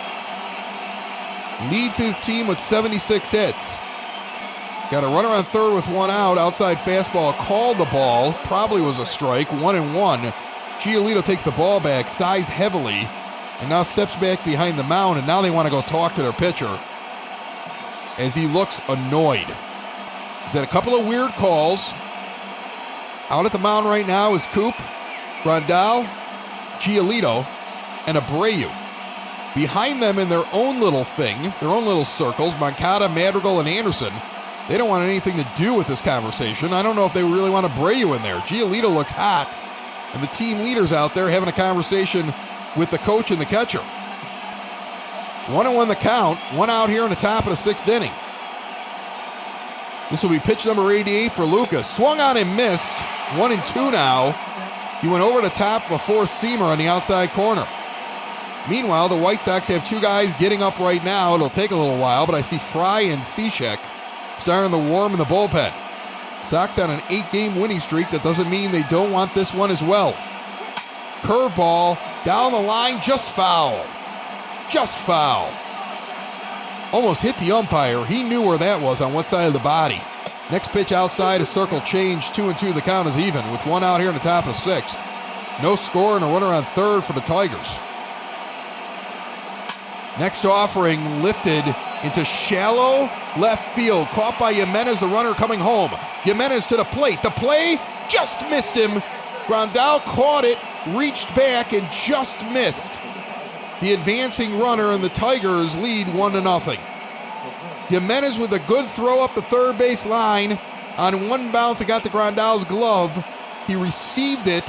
Leads his team with 76 hits. Got a runner on third with one out. Outside fastball called the ball. Probably was a strike. 1-1. Giolito takes the ball back, sighs heavily, and now steps back behind the mound, and now they want to go talk to their pitcher as he looks annoyed. He's had a couple of weird calls. Out at the mound right now is Coop, Rondal, Giolito, and Abreu. Behind them in their own little thing, their own little circles, Moncada, Madrigal, and Anderson. They don't want anything to do with this conversation. I don't know if they really want Abreu in there. Giolito looks hot, and the team leaders out there having a conversation with the coach and the catcher. 1-1 the count, one out here in the top of the 6th inning. This will be pitch number 88 for Lucas. Swung on and missed. 1-2 now. He went over the top of a four-seamer on the outside corner. Meanwhile, the White Sox have two guys getting up right now. It'll take a little while, but I see Fry and Cishek starting to warm in the bullpen. Sox on an 8-game winning streak. That doesn't mean they don't want this one as well. Curveball down the line, just foul. Just foul. Almost hit the umpire. He knew where that was, on what side of the body. Next pitch outside, a circle change, 2-2. The count is even with one out here in the top of the sixth. No score and a runner on third for the Tigers. Next offering lifted into shallow left field. Caught by Jimenez, the runner coming home. Jimenez to the plate. The play just missed him. Grandal caught it, reached back, and just missed the advancing runner, and the Tigers lead 1-0. Jimenez with a good throw up the third base line. On one bounce, it got to Grandal's glove. He received it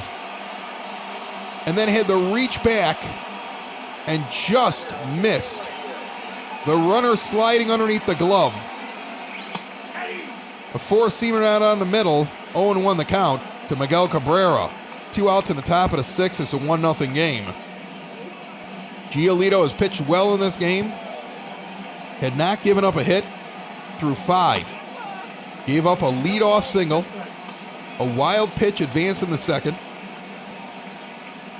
and then had to reach back and just missed. The runner sliding underneath the glove. A four-seamer out on the middle, 0-1 the count to Miguel Cabrera. 2 outs in the top of the sixth. It's a 1-0 game. Giolito has pitched well in this game. Had not given up a hit through 5. Gave up a leadoff single. A wild pitch advanced in the second.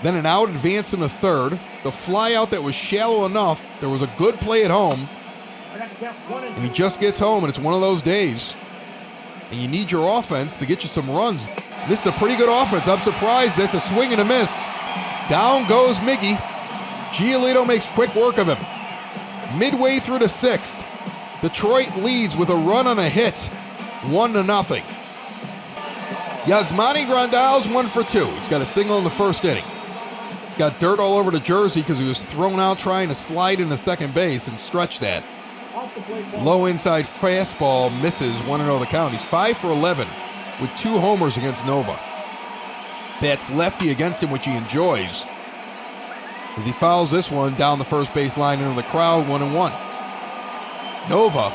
Then an out advanced in the third. The fly out that was shallow enough. There was a good play at home. And he just gets home, and it's one of those days. And you need your offense to get you some runs. This is a pretty good offense. I'm surprised that's a swing and a miss. Down goes Miggy. Giolito makes quick work of him. Midway through the sixth, Detroit leads with a run on a hit, 1-0. Yasmani Grandal's 1 for 2. He's got a single in the first inning. He's got dirt all over the jersey because he was thrown out trying to slide into second base and stretch that. Low inside fastball misses, 1-0 the count. He's 5 for 11 with 2 homers against Nova. Bats lefty against him, which he enjoys, as he fouls this one down the first base line into the crowd, 1-1. Nova,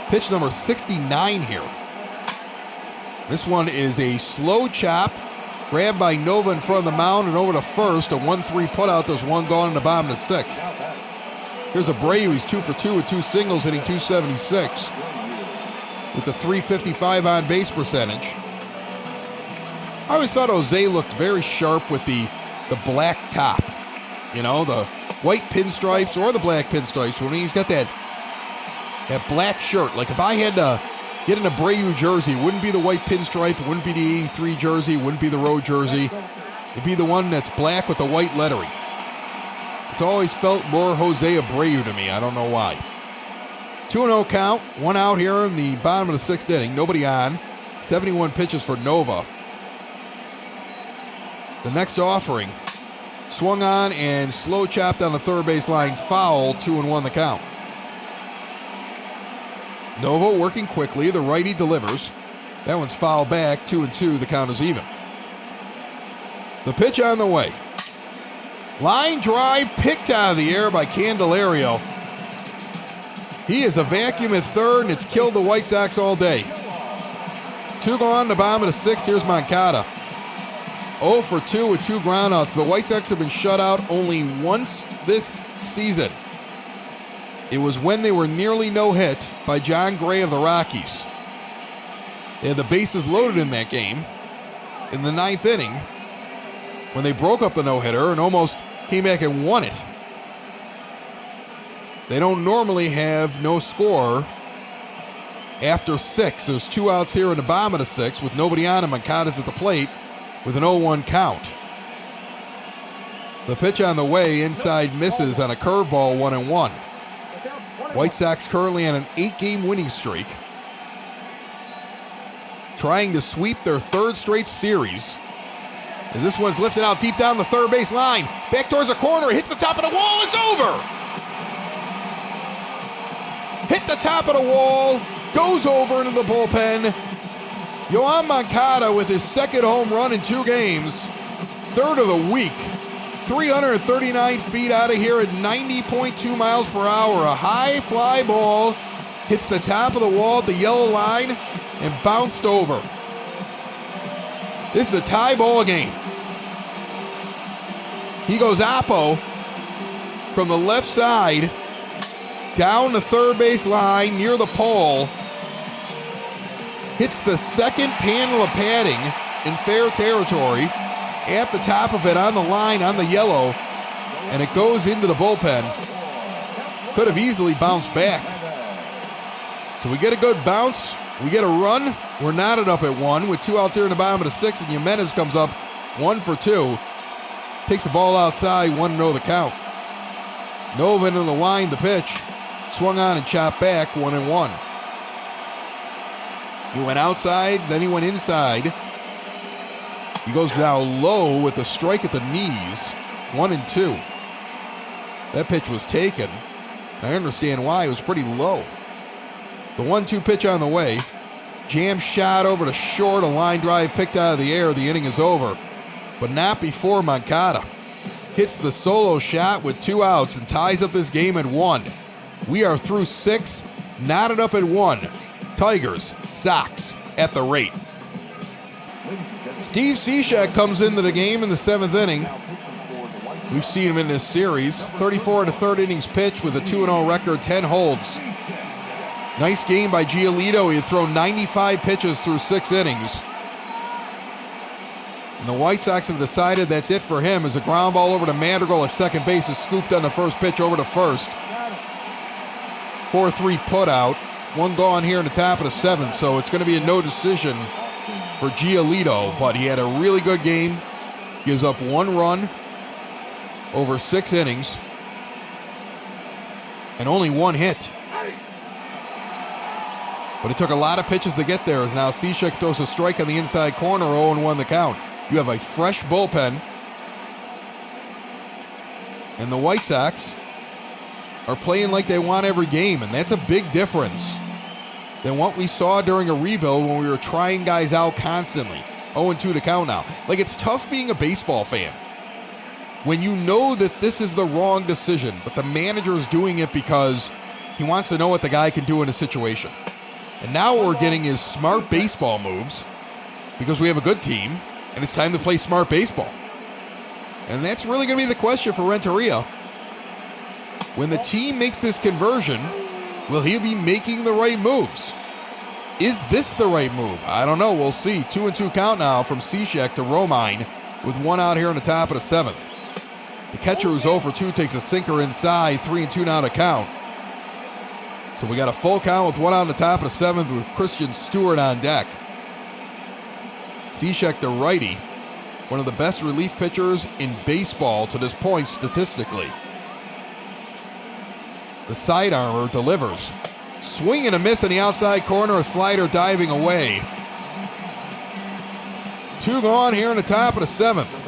pitch number 69 here. This one is a slow chop, grabbed by Nova in front of the mound and over to first. A 1-3 putout. There's one gone in the bottom of the sixth. Here's Abreu. He's 2 for 2 with 2 singles, hitting .276 with a .355 on base percentage. I always thought Jose looked very sharp with the black top. You know, the white pinstripes or the black pinstripes. When he's got that black shirt. Like if I had to get an Abreu jersey, it wouldn't be the white pinstripe, it wouldn't be the 83 jersey, it wouldn't be the road jersey. It'd be the one that's black with the white lettering. It's always felt more Jose Abreu to me. I don't know why. 2-0 count. 1 out here in the bottom of the sixth inning. Nobody on. 71 pitches for Nova. The next offering. Swung on and slow chopped on the third base line. Foul. 2-1 the count. Nova working quickly. The righty delivers. That one's foul back. 2-2. The count is even. The pitch on the way. Line drive picked out of the air by Candelario. He is a vacuum at third, and it's killed the White Sox all day. 2 gone in the bottom of the sixth. Here's Moncada. 0 for 2 with 2 groundouts. The White Sox have been shut out only once this season. It was when they were nearly no hit by John Gray of the Rockies. They had the bases loaded in that game in the 9th inning when they broke up the no-hitter and almost came back and won it. They don't normally have no score after 6. There's 2 outs here in the bottom of the 6th with nobody on him. Moncada's at the plate with an 0-1 count. The pitch on the way, inside misses on a curveball, 1-1. White Sox currently on an 8-game winning streak, trying to sweep their 3rd straight series. As this one's lifted out deep down the third base line. Back towards the corner, hits the top of the wall, it's over! Hit the top of the wall, goes over into the bullpen. Yoan Moncada with his 2nd home run in 2 games. 3rd of the week. 339 feet out of here at 90.2 miles per hour. A high fly ball hits the top of the wall at the yellow line and bounced over. This is a tie ball game. He goes Oppo from the left side down the third base line near the pole. Hits the second panel of padding in fair territory at the top of it on the line on the yellow, and it goes into the bullpen. Could have easily bounced back. So we get a good bounce. We get a run. We're knotted up at 1 with 2 outs here in the bottom of the 6th, and Jimenez comes up 1 for 2. Takes the ball outside, 1-0 the count. Nova into the line, the pitch. Swung on and chopped back, 1-1. He went outside, then he went inside. He goes now low with a strike at the knees, 1-2. That pitch was taken. I understand why. It was pretty low. The 1-2 pitch on the way. Jam shot over to short, a line drive picked out of the air. The inning is over. But not before Moncada hits the solo shot with 2 outs and ties up this game at 1. We are through 6, knotted up at 1. Tigers, Sox at the rate. Steve Cishek comes into the game in the 7th inning. We've seen him in this series. 34 1/3 innings pitched with a 2-0 record, 10 holds. Nice game by Giolito. He had thrown 95 pitches through 6 innings. And the White Sox have decided that's it for him as a ground ball over to Madrigal at second base is scooped on the first pitch over to first. 4-3 put out. 1 gone here in the top of the 7th, so it's going to be a no decision for Giolito, but he had a really good game. Gives up 1 run over 6 innings and only 1 hit. But it took a lot of pitches to get there as now Cishek throws a strike on the inside corner, 0-1 the count. You have a fresh bullpen, and the White Sox are playing like they want every game, and that's a big difference than what we saw during a rebuild when we were trying guys out constantly. 0-2 to count now. Like, it's tough being a baseball fan when you know that this is the wrong decision, but the manager is doing it because he wants to know what the guy can do in a situation. And now what we're getting is smart baseball moves because we have a good team, and it's time to play smart baseball. And that's really going to be the question for Renteria. When the team makes this conversion, will he be making the right moves? Is this the right move? I don't know. We'll see. 2-2 count now from Cishek to Romine with 1 out here in the top of the 7th. The catcher who's 0 for 2 takes a sinker inside. 3-2 now to count. So we got a full count with 1 out in the top of the 7th with Christian Stewart on deck. Cishek, the righty, one of the best relief pitchers in baseball to this point statistically. The sidearmer delivers. Swing and a miss in the outside corner, a slider diving away. 2 gone here in the top of the 7th.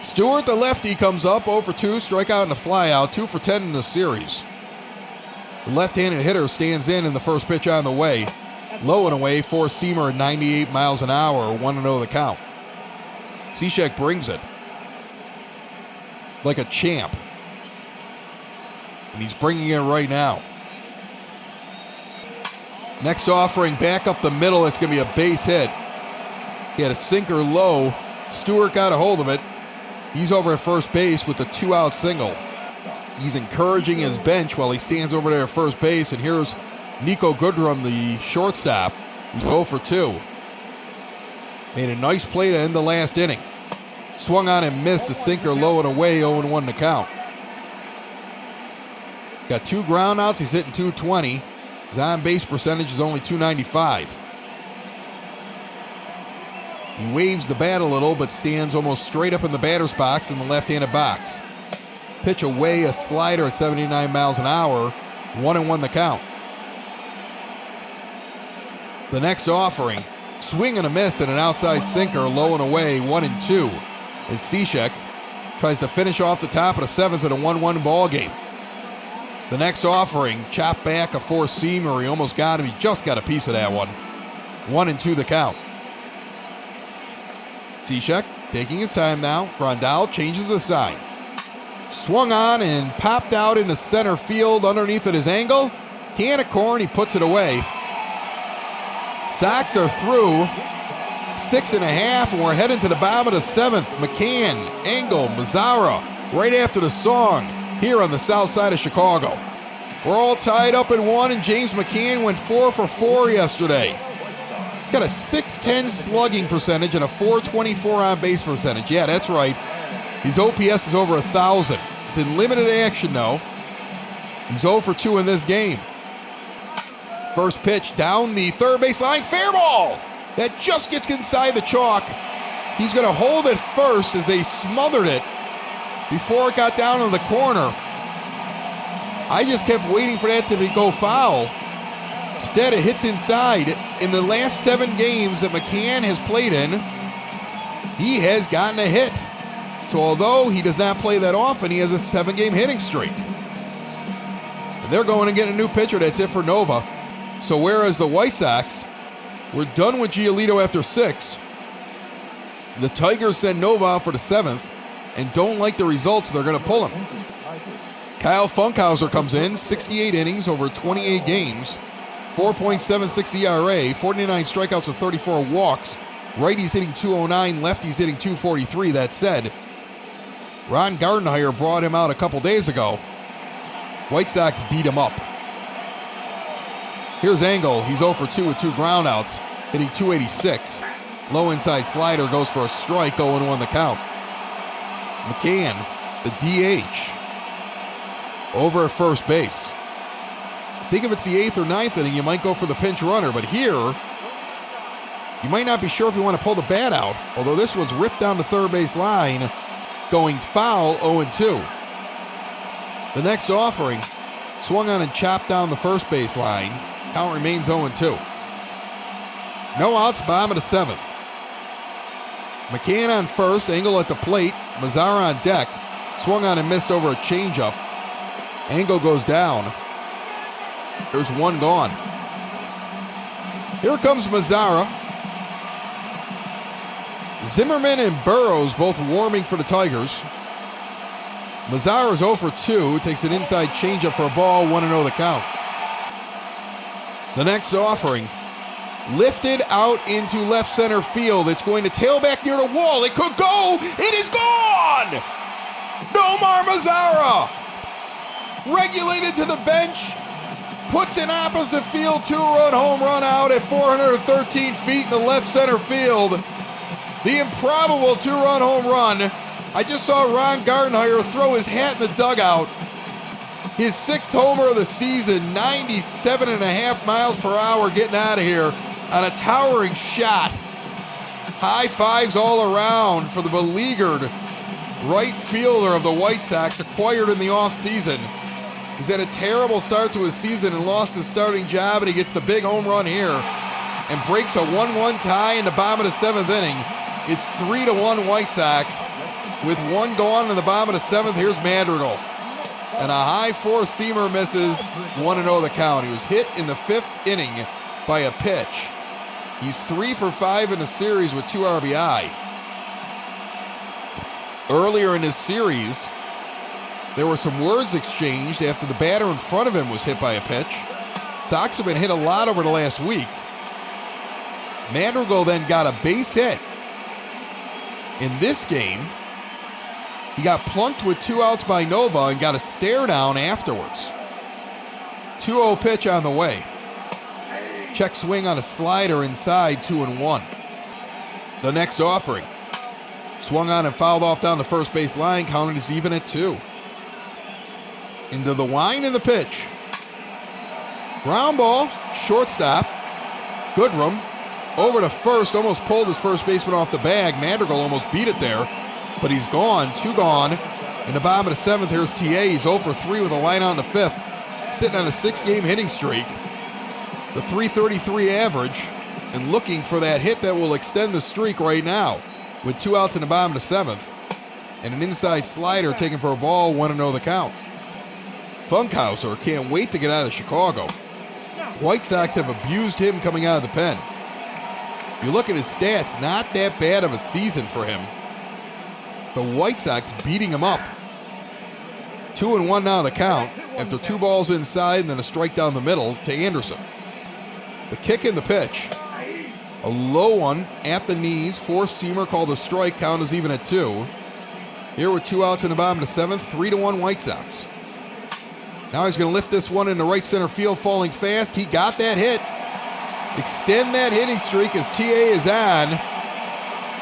Stewart, the lefty, comes up 0 for 2, strikeout and a flyout, 2 for 10 in the series. The left-handed hitter stands in the first pitch on the way. Low and away, 4-seamer at 98 miles an hour, 1-0 the count. Cishek brings it like a champ. And he's bringing it right now. Next offering back up the middle. It's going to be a base hit. He had a sinker low. Stewart got a hold of it. He's over at first base with a 2-out single. He's encouraging his bench while he stands over there at first base. And here's Nico Goodrum, the shortstop, who's 0 for 2. Made a nice play to end the last inning. Swung on and missed a sinker low and away, 0-1 to count. Got 2 groundouts. He's hitting .220. His on-base percentage is only .295. He waves the bat a little, but stands almost straight up in the batter's box in the left-handed box. Pitch away, a slider at 79 miles an hour, 1-1 the count. The next offering, swing and a miss and an outside sinker, low and away, 1-2. As Cishek tries to finish off the top of the 7th in a 1-1 ball game. The next offering, chop back a 4-seamer. He almost got him. He just got a piece of that one. 1-2 the count. Cishek taking his time now. Grandal changes the sign. Swung on and popped out into center field underneath at his angle. Can of corn, he puts it away. Sox are through 6.5, and we're heading to the bottom of the 7th. McCann, Engel, Mazara, right after the song here on the south side of Chicago. We're all tied up at 1, and James McCann went 4 for 4 yesterday. He's got a .610 slugging percentage and a .424 on-base percentage. Yeah, that's right. His OPS is over 1,000. It's in limited action, though. He's 0 for 2 in this game. First pitch down the third base line. Fair ball! That just gets inside the chalk. He's going to hold it first as they smothered it before it got down in the corner. I just kept waiting for that to go foul. Instead, it hits inside. In the last 7 games that McCann has played in, he has gotten a hit. So although he does not play that often, he has a 7-game hitting streak. And they're going to get a new pitcher. That's it for Nova. So whereas the White Sox were done with Giolito after 6, the Tigers send Nova out for the 7th and don't like the results. They're going to pull him. Kyle Funkhauser comes in, 68 innings over 28 games, 4.76 ERA, 49 strikeouts and 34 walks. Righties hitting 209, lefties hitting 243. That said, Ron Gardenhire brought him out a couple days ago. White Sox beat him up. Here's Engel. He's 0 for 2 with 2 groundouts, hitting 286. Low inside slider goes for a strike, 0-1 the count. McCann, the DH, over at first base. I think if it's the 8th or 9th inning, you might go for the pinch runner, but here, you might not be sure if you want to pull the bat out, although this one's ripped down the third base line, going foul, 0-2. The next offering, swung on and chopped down the first base line. Count remains 0-2. No outs, bottom of the 7th. McCann on first, Engel at the plate, Mazara on deck. Swung on and missed over a changeup. Engel goes down. There's 1 gone. Here comes Mazara. Zimmerman and Burrows both warming for the Tigers. Mazara's 0 for 2, takes an inside changeup for a ball, 1-0 the count. The next offering, lifted out into left center field. It's going to tail back near the wall. It could go. It is gone! Nomar Mazara, regulated to the bench, puts an opposite field 2-run home run out at 413 feet in the left center field. The improbable 2-run home run. I just saw Ron Gardenhire throw his hat in the dugout. His 6th homer of the season, 97.5 miles per hour getting out of here on a towering shot. High fives all around for the beleaguered right fielder of the White Sox, acquired in the offseason. He's had a terrible start to his season and lost his starting job, and he gets the big home run here and breaks a 1-1 tie in the bottom of the 7th inning. It's 3-1 White Sox with 1 gone in the bottom of the 7th. Here's Madrigal. And a high 4-seamer misses, 1-0 the count. He was hit in the 5th inning by a pitch. He's 3 for 5 in the series with 2 RBI. Earlier in his series, there were some words exchanged after the batter in front of him was hit by a pitch. Sox have been hit a lot over the last week. Madrigal then got a base hit. In this game, he got plunked with 2 outs by Nova and got a stare down afterwards. 2-0 pitch on the way. Check swing on a slider inside, 2-1. The next offering, swung on and fouled off down the first base line, counted as even at 2. Into the wind and the pitch. Ground ball, shortstop, Goodrum, over to first, almost pulled his first baseman off the bag. Madrigal almost beat it there, but he's gone, 2 gone. In the bottom of the 7th, here's TA. He's 0 for 3 with a line out in the 5th, sitting on a 6-game hitting streak. The .333 average, and looking for that hit that will extend the streak right now, with 2 outs in the bottom of the 7th, and an inside slider taken for a ball, 1-0 the count. Funkhauser can't wait to get out of Chicago. White Sox have abused him coming out of the pen. You look at his stats, not that bad of a season for him. The White Sox beating him up. 2-1 now the count, after 2 balls inside and then a strike down the middle to Anderson. The kick and the pitch. A low one at the knees, four-seamer called a strike, count is even at 2. Here with 2 outs in the bottom of the 7th, 3-1 White Sox. Now he's going to lift this one into right center field, falling fast. He got that hit. Extend that hitting streak as TA is on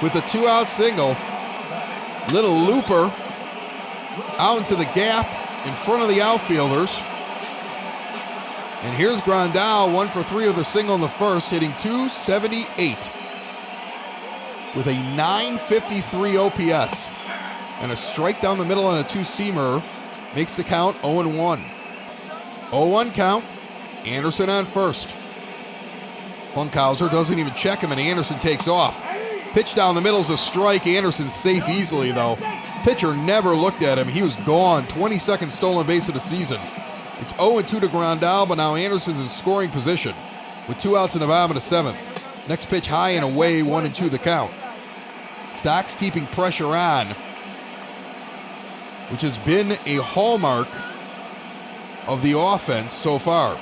with a 2-out single. Little looper out into the gap in front of the outfielders. And here's Grandal, 1 for 3 with a single in the first, hitting .278 with a .953 OPS. And a strike down the middle on a two-seamer makes the count 0-1. 0-1 count, Anderson on first. Funkhauser doesn't even check him, and Anderson takes off. Pitch down the middle is a strike. Anderson's safe easily, though. Pitcher never looked at him. He was gone. 22nd stolen base of the season. It's 0-2 to Grandal, but now Anderson's in scoring position with 2 outs in the bottom of the 7th. Next pitch high and away, 1-2 the count. Sox keeping pressure on, which has been a hallmark of the offense so far.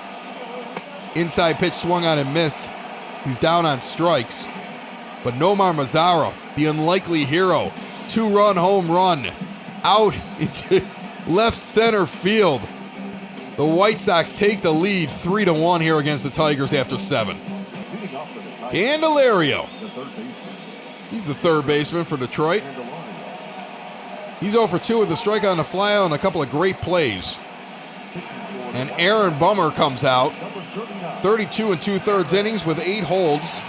Inside pitch swung on and missed. He's down on strikes. But Nomar Mazara, the unlikely hero, 2-run home run out into left center field. The White Sox take the lead 3-1 here against the Tigers after 7. Candelario. He's the third baseman for Detroit. He's 0 for 2 with a strikeout and a flyout and a couple of great plays. And Aaron Bummer comes out. 32 2/3 innings with 8 holds.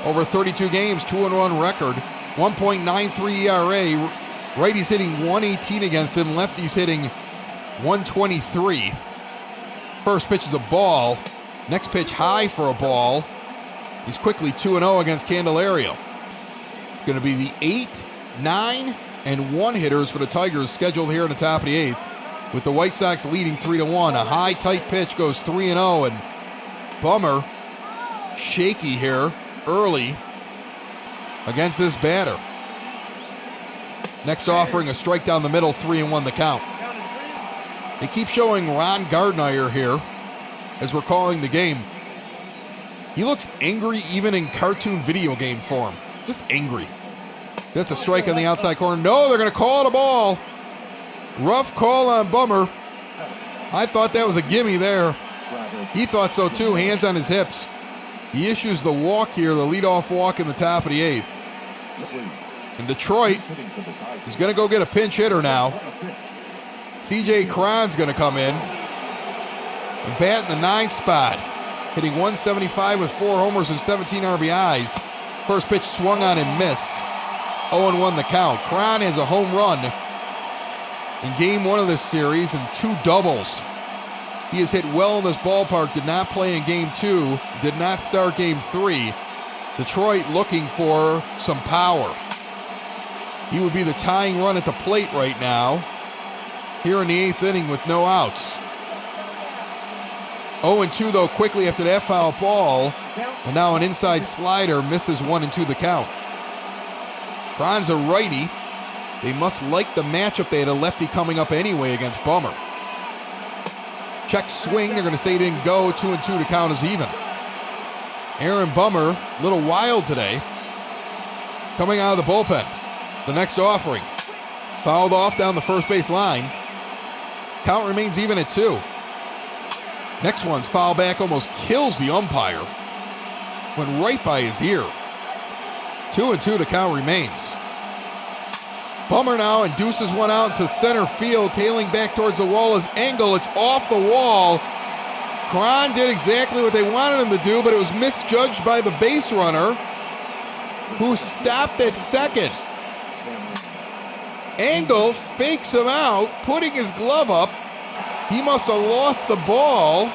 Over 32 games, 2-1 record. 1.93 ERA. Righties hitting .118 against him. Lefties hitting .123. First pitch is a ball. Next pitch high for a ball. He's quickly 2-0 against Candelario. It's going to be the 8, 9, and 1 hitters for the Tigers scheduled here in the top of the 8th, with the White Sox leading 3-1. A high, tight pitch goes 3-0, and Bummer shaky here early against this batter. Next offering, a strike down the middle, 3-1 the count. They keep showing Ron Gardner here as we're calling the game. He looks angry even in cartoon video game form. Just angry. That's a strike on the outside corner. No, they're going to call it a ball. Rough call on Bummer. I thought that was a gimme there. He thought so too, hands on his hips. He issues the walk here, the leadoff walk in the top of the 8th. And Detroit is going to go get a pinch hitter now. C.J. Cron's going to come in and bat in the 9th spot, hitting .175 with 4 homers and 17 RBIs. First pitch swung on and missed. 0-1 the count. Cron has a home run in game 1 of this series and 2 doubles. He has hit well in this ballpark, did not play in game 2, did not start game 3. Detroit looking for some power. He would be the tying run at the plate right now, here in the 8th inning with no outs. 0-2 though quickly after that foul ball, and now an inside slider misses 1-2 the count. Cron's a righty. They must like the matchup. They had a lefty coming up anyway against Bummer. Check swing, they're going to say he didn't go. 2-2 to count is even. Aaron Bummer, a little wild today, coming out of the bullpen. The next offering, fouled off down the first base line. Count remains even at 2. Next one's foul back, almost kills the umpire. Went right by his ear. 2-2 to count remains. Bummer now induces one out to center field, tailing back towards the wall is Engel. It's off the wall. Cron did exactly what they wanted him to do, but it was misjudged by the base runner, who stopped at second. Engel fakes him out, putting his glove up. He must have lost the ball.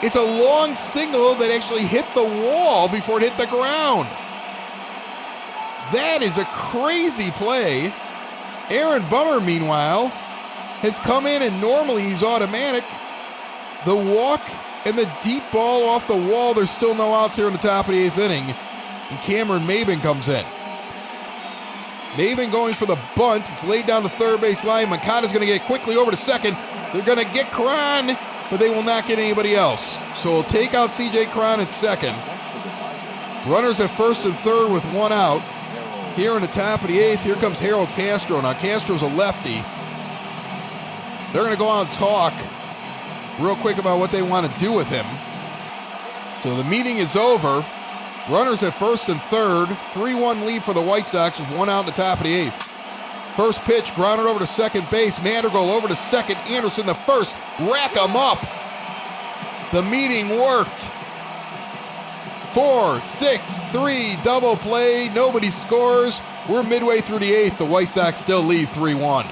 It's a long single that actually hit the wall before it hit the ground. That is a crazy play. Aaron Bummer, meanwhile, has come in, and normally he's automatic. The walk and the deep ball off the wall. There's still no outs here in the top of the 8th inning. And Cameron Maybin comes in. Maybin going for the bunt. It's laid down the third base line. Moncada's going to get quickly over to second. They're going to get Cron, but they will not get anybody else. So we'll take out C.J. Cron at second. Runners at first and third with one out. Here in the top of the eighth, here comes Harold Castro. Now, Castro's a lefty. They're going to go out and talk real quick about what they want to do with him. So the meeting is over. Runners at first and third. 3-1 lead for the White Sox with one out in the top of the eighth. First pitch, grounded over to second base. Madrigal over to second. Anderson the first. Rack him up. The meeting worked. 4-6-3 double play. Nobody scores. We're midway through the eighth. The White Sox still lead 3-1.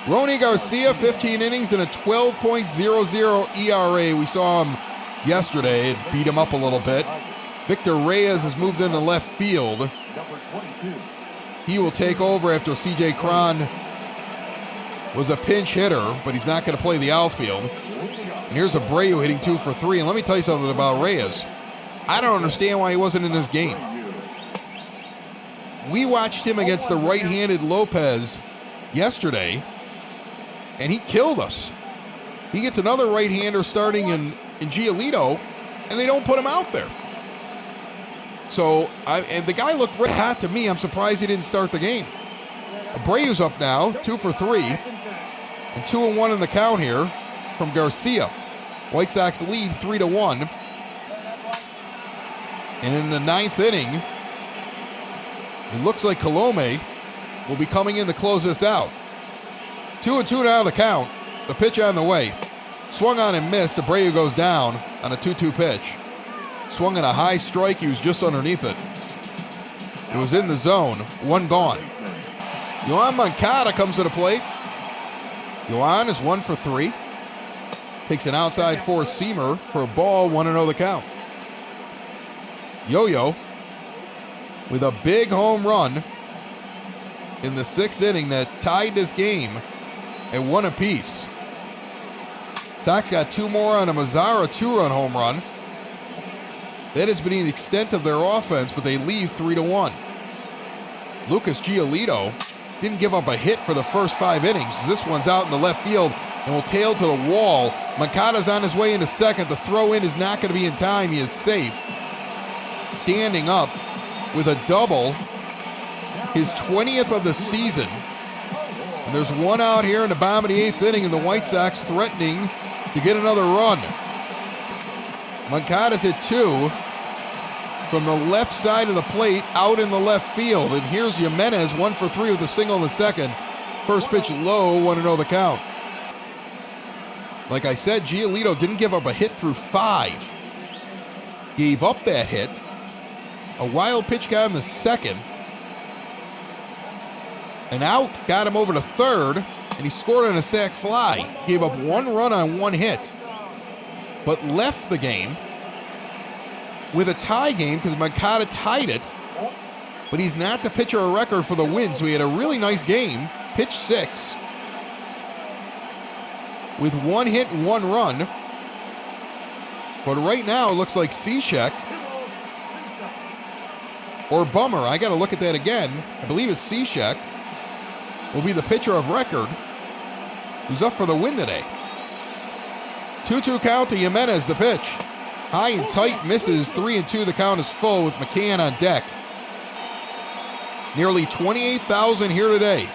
Rony Garcia, 15 innings and a 12.00 ERA. We saw him yesterday. It beat him up a little bit. Victor Reyes has moved into left field. He will take over after C.J. Cron was a pinch hitter, but he's not going to play the outfield. And here's Abreu hitting 2 for 3. And let me tell you something about Reyes. I don't understand why he wasn't in this game. We watched him against the right-handed Lopez yesterday, and he killed us. He gets another right-hander starting in Giolito, and they don't put him out there. So, and the guy looked red hot to me. I'm surprised he didn't start the game. Abreu's up now, 2 for 3, and 2-1 in the count here from Garcia. White Sox lead 3-1. And in the ninth inning, it looks like Colome will be coming in to close this out. 2-2 now the count. The pitch on the way. Swung on and missed. Abreu goes down on a 2-2 pitch. Swung at a high strike. He was just underneath it. It was in the zone. One gone. Yoan Moncada comes to the plate. Yoan is 1 for 3. Takes an outside four-seamer for a ball, 1-0 the count. Yo-Yo with a big home run in the sixth inning that tied this game at 1 apiece. Sox got 2 more on a Mazara 2-run home run. That has been the extent of their offense, but they leave 3-1. Lucas Giolito didn't give up a hit for the first 5 innings. This one's out in the left field and will tail to the wall. Moncada's on his way into second. The throw in is not going to be in time. He is safe. Standing up with a double, his 20th of the season. And there's one out here in the bottom of the 8th inning, and the White Sox threatening to get another run. Moncada's hit 2 from the left side of the plate out in the left field. And here's Jimenez, 1 for 3 with a single in the second. First pitch low, 1-0 the count. Like I said, Giolito didn't give up a hit through 5. Gave up that hit. A wild pitch got him the second. An out got him over to third, and he scored on a sac fly. Gave up 1 run on 1 hit, but left the game with a tie game because Moncada tied it, but he's not the pitcher of record for the win, so he had a really nice game. Pitch 6 with 1 hit and 1 run, but right now it looks like Cishek or Bummer. I got to look at that again. I believe it's Cishek will be the pitcher of record who's up for the win today. 2-2 count to Jimenez, the pitch. High and tight, misses. 3-2, the count is full with McCann on deck. Nearly 28,000 here today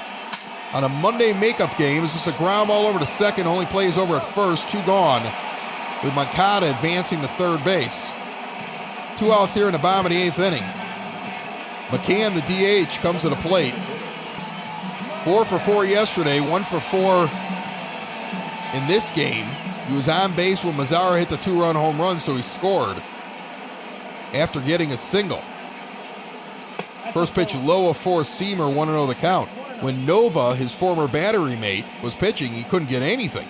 on a Monday makeup game. It's just a ground ball over to second, only plays over at first, 2 gone, with Moncada advancing to third base. 2 outs here in the bottom of the 8th inning. McCann, the DH, comes to the plate. 4 for 4 yesterday, 1 for 4 in this game. He was on base when Mazara hit the 2-run home run, so he scored after getting a single. First pitch low, a four-seamer, 1-0 the count. When Nova, his former battery mate, was pitching, he couldn't get anything.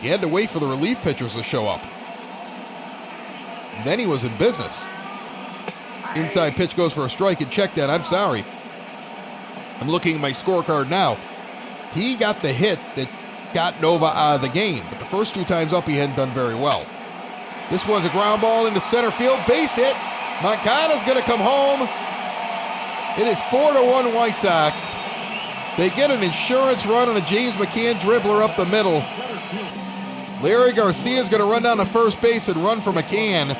He had to wait for the relief pitchers to show up. And then he was in business. Inside pitch goes for a strike, and check that. I'm sorry. I'm looking at my scorecard now. He got the hit that got Nova out of the game, but the first 2 times up he hadn't done very well. This one's a ground ball into center field, base hit. Moncada's going to come home. It is 4-1 White Sox. They get an insurance run on a James McCann dribbler up the middle. Larry Garcia is going to run down to first base and run for McCann.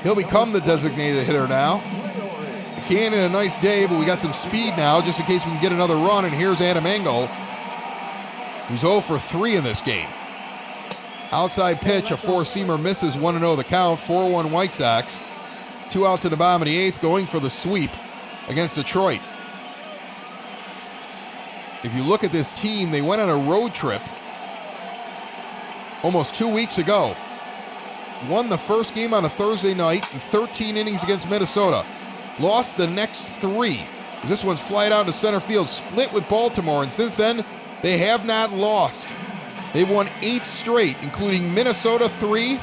He'll become the designated hitter now. Cannon, a nice day, but we got some speed now just in case we can get another run. And here's Adam Engel, who's 0 for 3 in this game. Outside pitch, a four-seamer misses, 1-0 the count, 4-1 White Sox. 2 outs in the bottom of the 8th, going for the sweep against Detroit. If you look at this team, they went on a road trip almost 2 weeks ago. Won the first game on a Thursday night in 13 innings against Minnesota. Lost the next 3. This one's flied out to center field, split with Baltimore, and since then, they have not lost. They've won 8 straight, including Minnesota 3,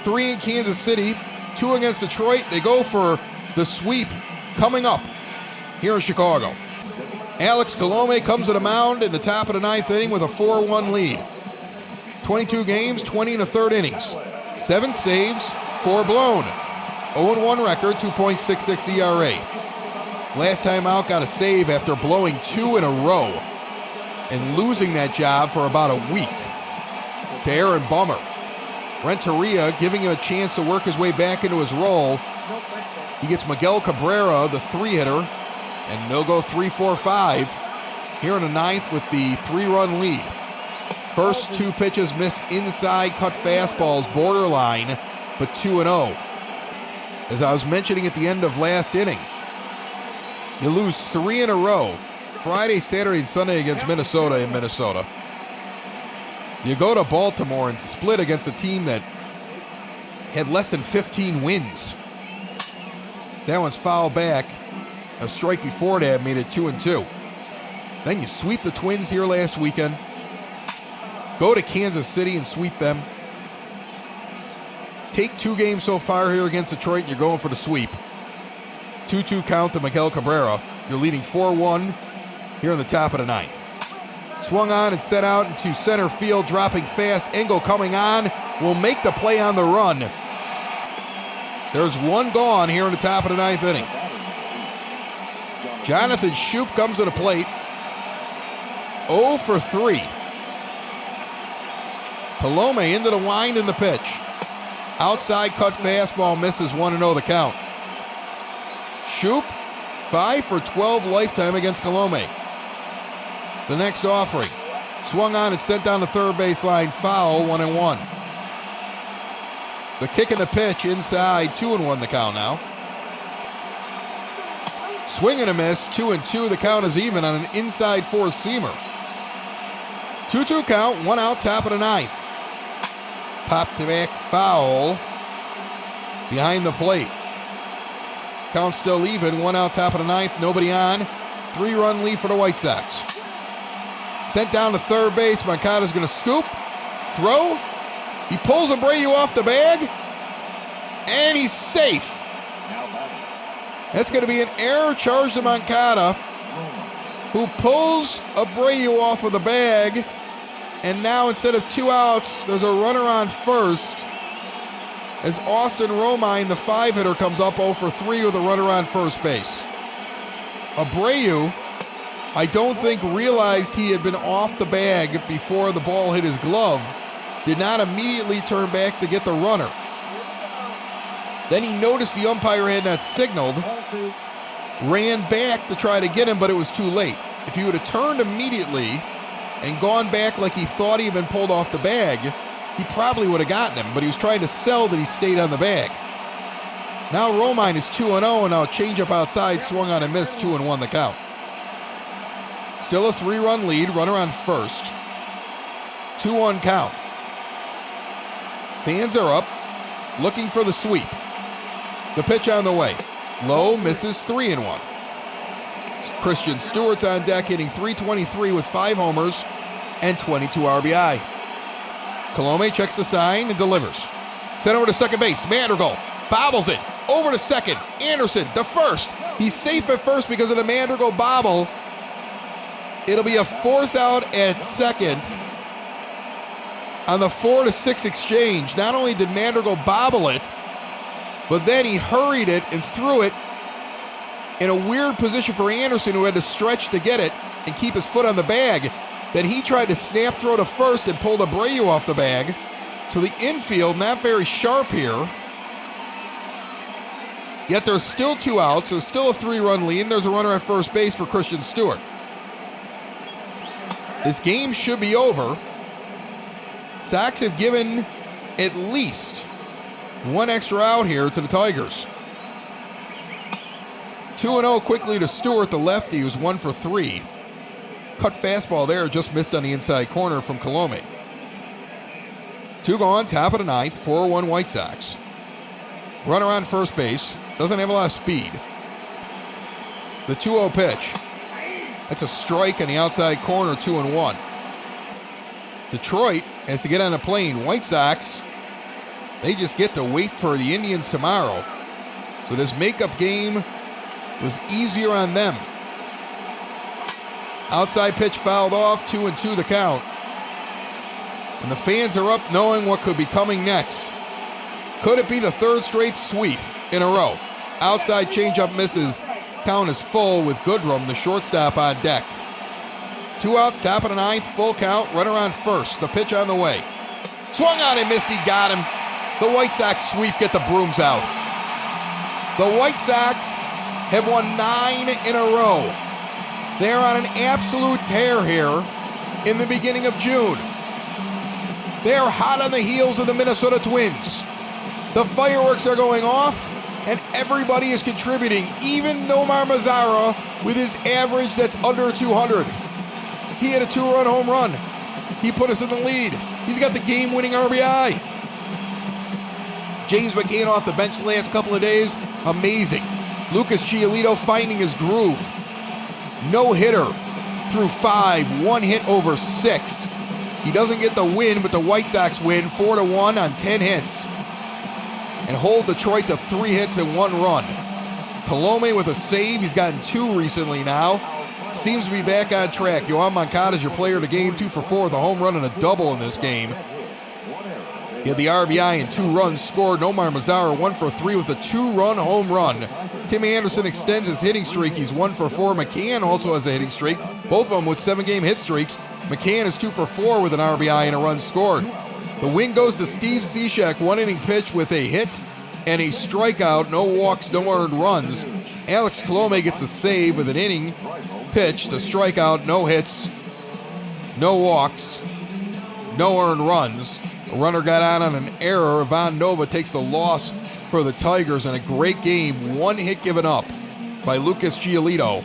3 in Kansas City, 2 against Detroit. They go for the sweep coming up here in Chicago. Alex Colome comes to the mound in the top of the 9th inning with a 4-1 lead. 22 games, 20 in the 3rd innings. 7 saves, 4 blown. 0-1 record, 2.66 ERA. Last time out got a save after blowing 2 in a row and losing that job for about a week to Aaron Bummer. Renteria giving him a chance to work his way back into his role. He gets Miguel Cabrera, the 3-hitter, and they'll go 3-4-5 here in the 9th with the 3-run lead. First 2 pitches miss inside, cut fastballs, borderline, but 2-0. As I was mentioning at the end of last inning, you lose 3 in a row, Friday, Saturday, and Sunday against Minnesota in Minnesota. You go to Baltimore and split against a team that had less than 15 wins. That one's fouled back. A strike before that made it 2-2. Then you sweep the Twins here last weekend. Go to Kansas City and sweep them. Take 2 games so far here against Detroit, and you're going for the sweep. 2-2 count to Miguel Cabrera. You're leading 4-1 here in the top of the 9th. Swung on and set out into center field, dropping fast. Engel coming on, will make the play on the run. There's 1 gone here in the top of the 9th inning. Jonathan Schoop comes to the plate. 0 for 3. Colome into the wind in the pitch. Outside cut fastball misses, 1-0 the count. Schoop, 5 for 12 lifetime against Colome. The next offering. Swung on and sent down the third baseline, foul, 1-1. The kick and the pitch inside, 2-1 the count now. Swing and a miss, 2-2. The count is even on an inside four-seamer. 2-2 count, 1 out, top of the 9th. Popped back foul behind the plate. Count still even, 1 out, top of the 9th, nobody on. 3-run lead for the White Sox. Sent down to third base, Moncada's going to scoop, throw. He pulls Abreu off the bag, and he's safe. That's going to be an error charge to Moncada, who pulls Abreu off of the bag, and now instead of 2 outs, there's a runner on first as Austin Romine, the 5-hitter, comes up 0 for 3 with a runner on first base. Abreu, I don't think realized he had been off the bag before the ball hit his glove, did not immediately turn back to get the runner. Then he noticed the umpire had not signaled, ran back to try to get him, but it was too late. If he would have turned immediately and gone back like he thought he had been pulled off the bag, he probably would have gotten him, but he was trying to sell that he stayed on the bag. Now Romine is 2-0, and now a changeup outside, swung on and missed, 2-1 the count. Still a 3-run lead, runner on first. 2-1 count. Fans are up, looking for the sweep. The pitch on the way. Low, misses, 3-1. Christian Stewart's on deck, hitting .323 with 5 homers and 22 RBI. Colome checks the sign and delivers. Sent over to second base. Madrigal bobbles it. Over to second. Anderson to first. He's safe at first because of the Madrigal bobble. It'll be a force out at second on the 4-6 exchange. Not only did Madrigal bobble it, but then he hurried it and threw it in a weird position for Anderson, who had to stretch to get it and keep his foot on the bag. Then he tried to snap throw to first and pulled Abreu off the bag. So the infield not very sharp here. Yet there's still 2 outs. There's still a 3-run lead, and there's a runner at first base for Christian Stewart. This game should be over. Sox have given at least 1 extra out here to the Tigers. 2-0 quickly to Stewart, the lefty, who's 1 for 3. Cut fastball there, just missed on the inside corner from Colome. 2 gone, top of the ninth, 4-1 White Sox. Runner on first base, doesn't have a lot of speed. The 2-0 pitch. That's a strike on the outside corner, 2-1. Detroit has to get on a plane. White Sox, they just get to wait for the Indians tomorrow. So this makeup game was easier on them. Outside pitch fouled off, 2-2 the count. And the fans are up knowing what could be coming next. Could it be the 3rd straight sweep in a row? Outside changeup misses. Count is full with Goodrum, the shortstop, on deck. 2 outs, top of the ninth, full count, runner on first. The pitch on the way. Swung on and missed, he got him. The White Sox sweep, get the brooms out. The White Sox have won 9 in a row. They're on an absolute tear here in the beginning of June. They're hot on the heels of the Minnesota Twins. The fireworks are going off, and everybody is contributing, even Nomar Mazara with his average that's under 200. He had a 2-run home run. He put us in the lead. He's got the game-winning RBI. James McCann off the bench the last couple of days, amazing. Lucas Giolito finding his groove. No-hitter through 5, 1 hit over 6. He doesn't get the win, but the White Sox win 4-1 on 10 hits and hold Detroit to 3 hits and 1 run. Colome with a save. He's gotten 2 recently now. Seems to be back on track. Yohan Moncada is your player of the game, 2 for 4 with a home run and a double in this game. He had the RBI and 2 runs scored. Nomar Mazara 1 for 3 with a 2-run home run. Timmy Anderson extends his hitting streak. He's 1 for 4. McCann also has a hitting streak. Both of them with 7-game hit streaks. McCann is 2 for 4 with an RBI and a run scored. The win goes to Steve Cishek, 1-inning pitch with a hit and a strikeout. No walks, no earned runs. Alex Colome gets a save with an inning pitch, the strikeout, no hits, no walks, no earned runs. A runner got on an error. Ivan Nova takes the loss for the Tigers in a great game. 1 hit given up by Lucas Giolito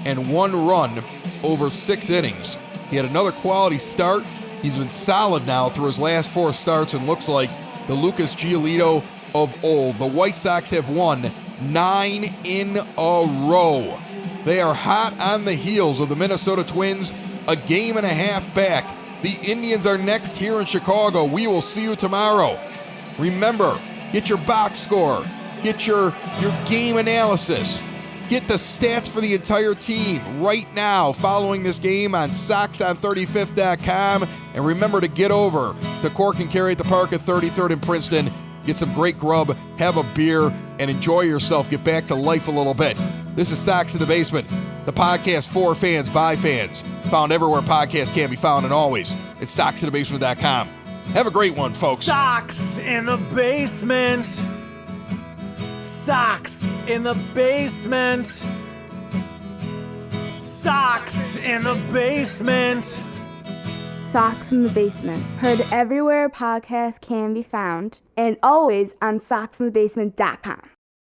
and 1 run over 6 innings. He had another quality start. He's been solid now through his last 4 starts and looks like the Lucas Giolito of old. The White Sox have won 9 in a row. They are hot on the heels of the Minnesota Twins, a game and a half back. The Indians are next here in Chicago. We will see you tomorrow. Remember, get your box score, get your game analysis, get the stats for the entire team right now following this game on SoxOn35th.com. And remember to get over to Cork and Carry at the Park at 33rd and Princeton. Get some great grub, have a beer, and enjoy yourself. Get back to life a little bit. This is Sox in the Basement, the podcast for fans, by fans. Found everywhere podcasts can be found, and always at SoxInTheBasement.com. Have a great one, folks. Sox in the basement. Sox in the basement. Sox in the basement. Sox in the Basement. Heard everywhere podcasts can be found, and always on SoxInTheBasement.com.